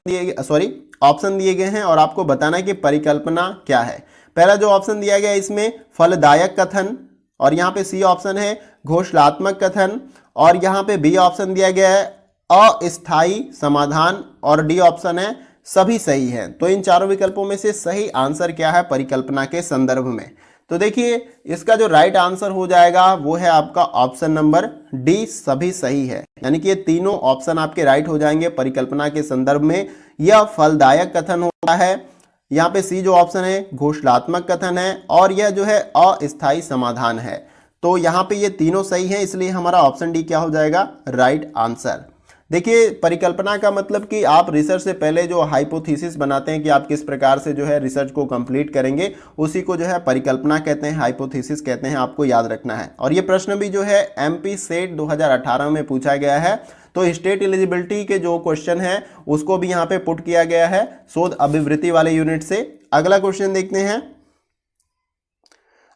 S1: ऑप्शन दिए गए हैं और आपको बताना है कि परिकल्पना क्या है। पहला जो ऑप्शन दिया गया है इसमें फलदायक कथन, और यहाँ पे सी ऑप्शन है घोषणात्मक कथन, और यहाँ पे बी ऑप्शन दिया गया है अस्थायी समाधान, और डी ऑप्शन है सभी सही है। तो इन चारों विकल्पों में से सही आंसर क्या है परिकल्पना के संदर्भ में। तो देखिए इसका जो राइट आंसर हो जाएगा वो है आपका ऑप्शन नंबर डी, सभी सही है। यानी कि ये तीनों ऑप्शन आपके राइट हो जाएंगे परिकल्पना के संदर्भ में। यह फलदायक कथन होता है, यहाँ पे सी जो ऑप्शन है घोषणात्मक कथन है, और यह जो है अस्थायी समाधान है। तो यहाँ पे ये तीनों सही है, इसलिए हमारा ऑप्शन डी क्या हो जाएगा राइट आंसर। देखिए परिकल्पना का मतलब कि आप रिसर्च से पहले जो हाइपोथेसिस बनाते हैं कि आप किस प्रकार से जो है रिसर्च को कंप्लीट करेंगे, उसी को जो है परिकल्पना कहते हैं, हाइपोथेसिस कहते हैं, आपको याद रखना है। और ये प्रश्न भी जो है एमपी सेट 2018 में पूछा गया है। तो स्टेट एलिजिबिलिटी के जो क्वेश्चन है उसको भी यहाँ पे पुट किया गया है शोध अभिवृत्ति वाले यूनिट से। अगला क्वेश्चन देखते हैं।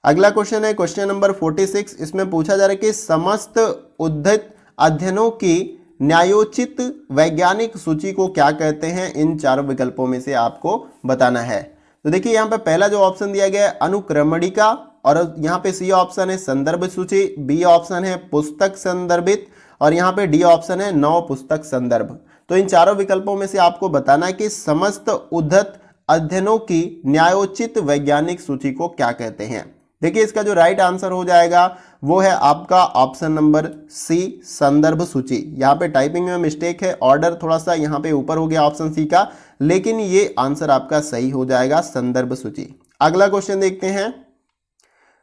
S1: अगला क्वेश्चन है क्वेश्चन नंबर 46। इसमें पूछा जा रहा है कि समस्त उद्धृत अध्ययनों की न्यायोचित वैज्ञानिक सूची को क्या कहते हैं। इन चारों विकल्पों में से आपको बताना है। तो देखिए यहाँ पे पहला जो ऑप्शन दिया गया है अनुक्रमणिका, और यहाँ पे सी ऑप्शन है संदर्भ सूची, बी ऑप्शन है पुस्तक संदर्भित, और यहाँ पे डी ऑप्शन है नौ पुस्तक संदर्भ। तो इन चारों विकल्पों में से आपको बताना है कि समस्त उद्धृत अध्ययनों की न्यायोचित वैज्ञानिक सूची को क्या कहते हैं। देखिए इसका जो राइट आंसर हो जाएगा वो है आपका ऑप्शन नंबर सी संदर्भ सूची। यहाँ पे टाइपिंग में मिस्टेक है, ऑर्डर थोड़ा सा यहाँ पे ऊपर हो गया ऑप्शन सी का, लेकिन ये आंसर आपका सही हो जाएगा संदर्भ सूची। अगला क्वेश्चन देखते हैं।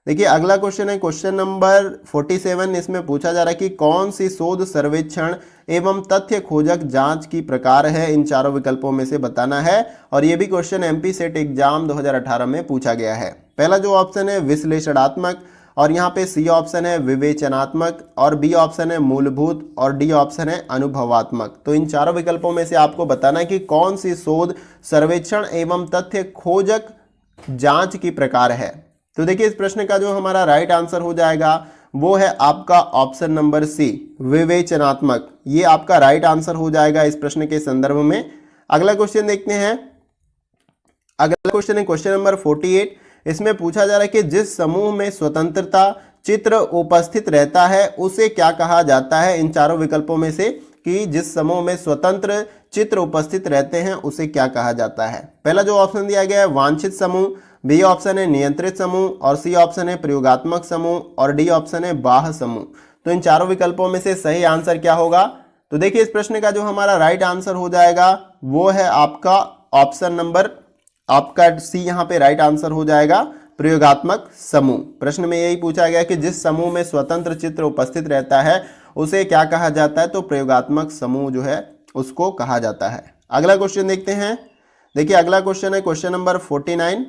S1: देखिए अगला क्वेश्चन है क्वेश्चन नंबर 47। इसमें पूछा जा रहा है कि कौन सी शोध सर्वेक्षण एवं तथ्य खोजक जांच की प्रकार है, इन चारों विकल्पों में से बताना है। और ये भी क्वेश्चन एमपी सेट एग्जाम 2018 में पूछा गया है। पहला जो ऑप्शन है विश्लेषणात्मक, और यहाँ पे सी ऑप्शन है विवेचनात्मक, और बी ऑप्शन है मूलभूत, और डी ऑप्शन है अनुभवात्मक। तो इन चारों विकल्पों में से आपको बताना है कि कौन सी शोध सर्वेक्षण एवं तथ्य खोजक जांच की प्रकार है। तो देखिए इस प्रश्न का जो हमारा राइट आंसर हो जाएगा वो है आपका ऑप्शन नंबर सी विवेचनात्मक। ये आपका राइट आंसर हो जाएगा इस प्रश्न के संदर्भ में। अगला क्वेश्चन देखते हैं। अगला क्वेश्चन है क्वेश्चन नंबर 48। इसमें पूछा जा रहा है कि जिस समूह में स्वतंत्रता चित्र उपस्थित रहता है उसे क्या कहा जाता है। इन चारों विकल्पों में से कि जिस समूह में स्वतंत्र चित्र उपस्थित रहते हैं उसे क्या कहा जाता है। पहला जो ऑप्शन दिया गया है वांछित समूह, बी ऑप्शन है नियंत्रित समूह, और सी ऑप्शन है प्रयोगात्मक समूह, और डी ऑप्शन है बाह्य समूह। तो इन चारों विकल्पों में से सही आंसर क्या होगा। तो देखिए इस प्रश्न का जो हमारा राइट आंसर हो जाएगा वो है आपका ऑप्शन नंबर आपका सी, यहाँ पे राइट आंसर हो जाएगा प्रयोगात्मक समूह। प्रश्न में यही पूछा गया कि जिस समूह में स्वतंत्र चित्र उपस्थित रहता है उसे क्या कहा जाता है, तो प्रयोगात्मक समूह जो है उसको कहा जाता है। अगला क्वेश्चन देखते हैं। देखिए अगला क्वेश्चन है क्वेश्चन नंबर 49।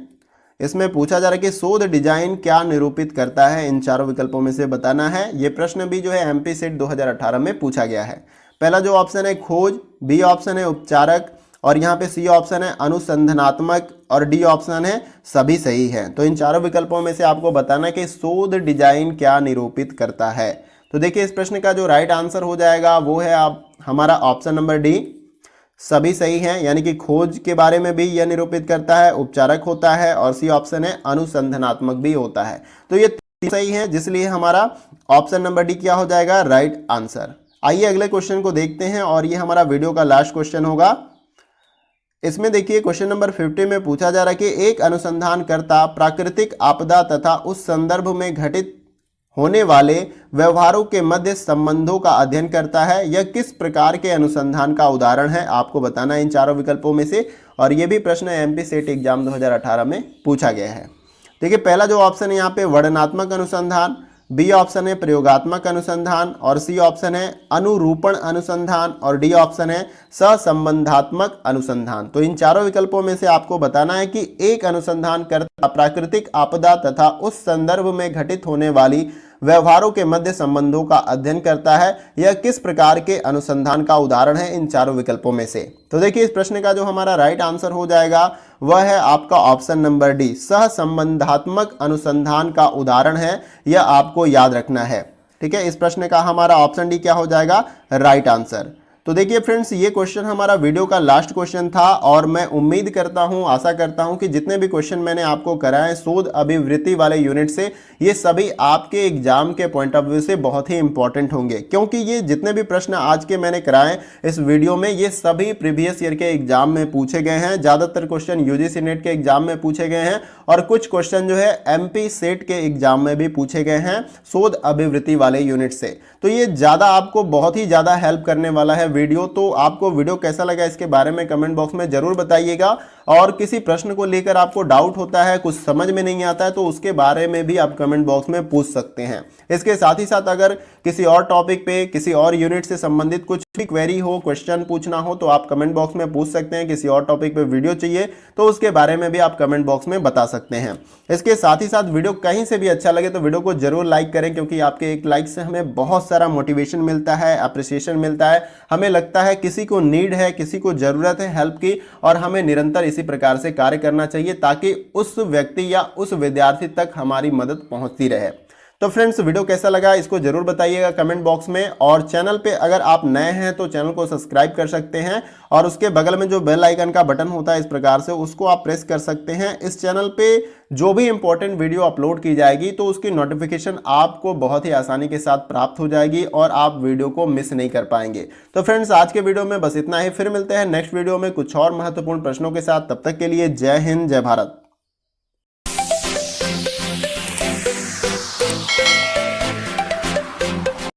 S1: इसमें पूछा जा रहा है कि शोध डिजाइन क्या निरूपित करता है, इन चारों विकल्पों में से बताना है। ये प्रश्न भी जो है एमपी सेट 2018 में पूछा गया है। पहला जो ऑप्शन है खोज, बी ऑप्शन है उपचारक, और यहाँ पे सी ऑप्शन है अनुसंधानात्मक, और डी ऑप्शन है सभी सही है। तो इन चारों विकल्पों में से आपको बताना है कि शोध डिजाइन क्या निरूपित करता है। तो देखिए इस प्रश्न का जो राइट आंसर हो जाएगा वो है आप हमारा ऑप्शन नंबर डी सभी सही है, यानी कि खोज के बारे में भी यह निरूपित करता है, उपचारक होता है, और सी ऑप्शन है अनुसंधानात्मक भी होता है। तो ये तीन सही है, जिसलिए हमारा ऑप्शन नंबर डी क्या हो जाएगा राइट आंसर। आइए अगले क्वेश्चन को देखते हैं, और ये हमारा वीडियो का लास्ट क्वेश्चन होगा। इसमें देखिए क्वेश्चन नंबर 50 में पूछा जा रहा है कि एक अनुसंधानकर्ता प्राकृतिक आपदा तथा उस संदर्भ में घटित होने वाले व्यवहारों के मध्य संबंधों का अध्ययन करता है। यह किस प्रकार के अनुसंधान का उदाहरण है, आपको बताना है इन चारों विकल्पों में से। और यह भी प्रश्न एमपी सेट एग्जाम 2018 में पूछा गया है। देखिए पहला जो ऑप्शन है यहाँ पे वर्णनात्मक अनुसंधान, बी ऑप्शन है प्रयोगात्मक अनुसंधान, और सी ऑप्शन है अनुरूपण अनुसंधान, और डी ऑप्शन है सहसंबंधात्मक अनुसंधान। तो इन चारों विकल्पों में से आपको बताना है कि एक अनुसंधानकर्ता प्राकृतिक आपदा तथा उस संदर्भ में घटित होने वाली व्यवहारों के मध्य संबंधों का अध्ययन करता है। यह किस प्रकार के अनुसंधान का उदाहरण है, इन चारों विकल्पों में से। तो देखिए इस प्रश्न का जो हमारा राइट आंसर हो जाएगा वह है आपका ऑप्शन नंबर डी सहसंबंधात्मक अनुसंधान का उदाहरण है। यह आपको याद रखना है, ठीक है। इस प्रश्न का हमारा ऑप्शन डी क्या हो जाएगा राइट आंसर। तो देखिए फ्रेंड्स ये क्वेश्चन हमारा वीडियो का लास्ट क्वेश्चन था, और मैं उम्मीद करता हूं, आशा करता हूं कि जितने भी क्वेश्चन मैंने आपको कराए शोध अभिवृत्ति वाले यूनिट से, ये सभी आपके एग्जाम के पॉइंट ऑफ व्यू से बहुत ही इंपॉर्टेंट होंगे। क्योंकि ये जितने भी प्रश्न आज के मैंने कराए इस वीडियो में, ये सभी प्रीवियस ईयर के एग्जाम में पूछे गए हैं। ज़्यादातर क्वेश्चन यूजीसी नेट के एग्जाम में पूछे गए हैं, और कुछ क्वेश्चन जो है एमपी सेट के एग्जाम में भी पूछे गए हैं शोध अभिवृत्ति वाले यूनिट से। तो ये ज़्यादा आपको बहुत ही ज़्यादा हेल्प करने वाला है वीडियो। तो आपको वीडियो कैसा लगा इसके बारे में कमेंट बॉक्स में जरूर बताइएगा। और किसी प्रश्न को लेकर आपको डाउट होता है, कुछ समझ में नहीं आता है, तो उसके बारे में भी आप कमेंट बॉक्स में पूछ सकते हैं। इसके साथ ही साथ अगर किसी और टॉपिक पे, किसी और यूनिट से संबंधित कुछ भी क्वेरी हो, क्वेश्चन पूछना हो, तो आप कमेंट बॉक्स में पूछ सकते हैं। किसी और टॉपिक पे वीडियो चाहिए तो उसके बारे में भी आप कमेंट बॉक्स में बता सकते हैं। इसके साथ ही साथ वीडियो कहीं से भी अच्छा लगे तो वीडियो को जरूर लाइक करें, क्योंकि आपके एक लाइक से हमें बहुत सारा मोटिवेशन मिलता है, अप्रिसिएशन मिलता है। हमें लगता है किसी को नीड है, किसी को जरूरत है हेल्प की, और हमें निरंतर इसी प्रकार से कार्य करना चाहिए ताकि उस व्यक्ति या उस विद्यार्थी तक हमारी मदद पहुंचती रहे। तो फ्रेंड्स वीडियो कैसा लगा इसको जरूर बताइएगा कमेंट बॉक्स में। और चैनल पे अगर आप नए हैं तो चैनल को सब्सक्राइब कर सकते हैं, और उसके बगल में जो बेल आइकन का बटन होता है इस प्रकार से, उसको आप प्रेस कर सकते हैं। इस चैनल पे जो भी इंपॉर्टेंट वीडियो अपलोड की जाएगी तो उसकी नोटिफिकेशन आपको बहुत ही आसानी के साथ प्राप्त हो जाएगी, और आप वीडियो को मिस नहीं कर पाएंगे। तो फ्रेंड्स आज के वीडियो में बस इतना ही। फिर मिलते हैं नेक्स्ट वीडियो में कुछ और महत्वपूर्ण प्रश्नों के साथ। तब तक के लिए जय हिंद, जय भारत।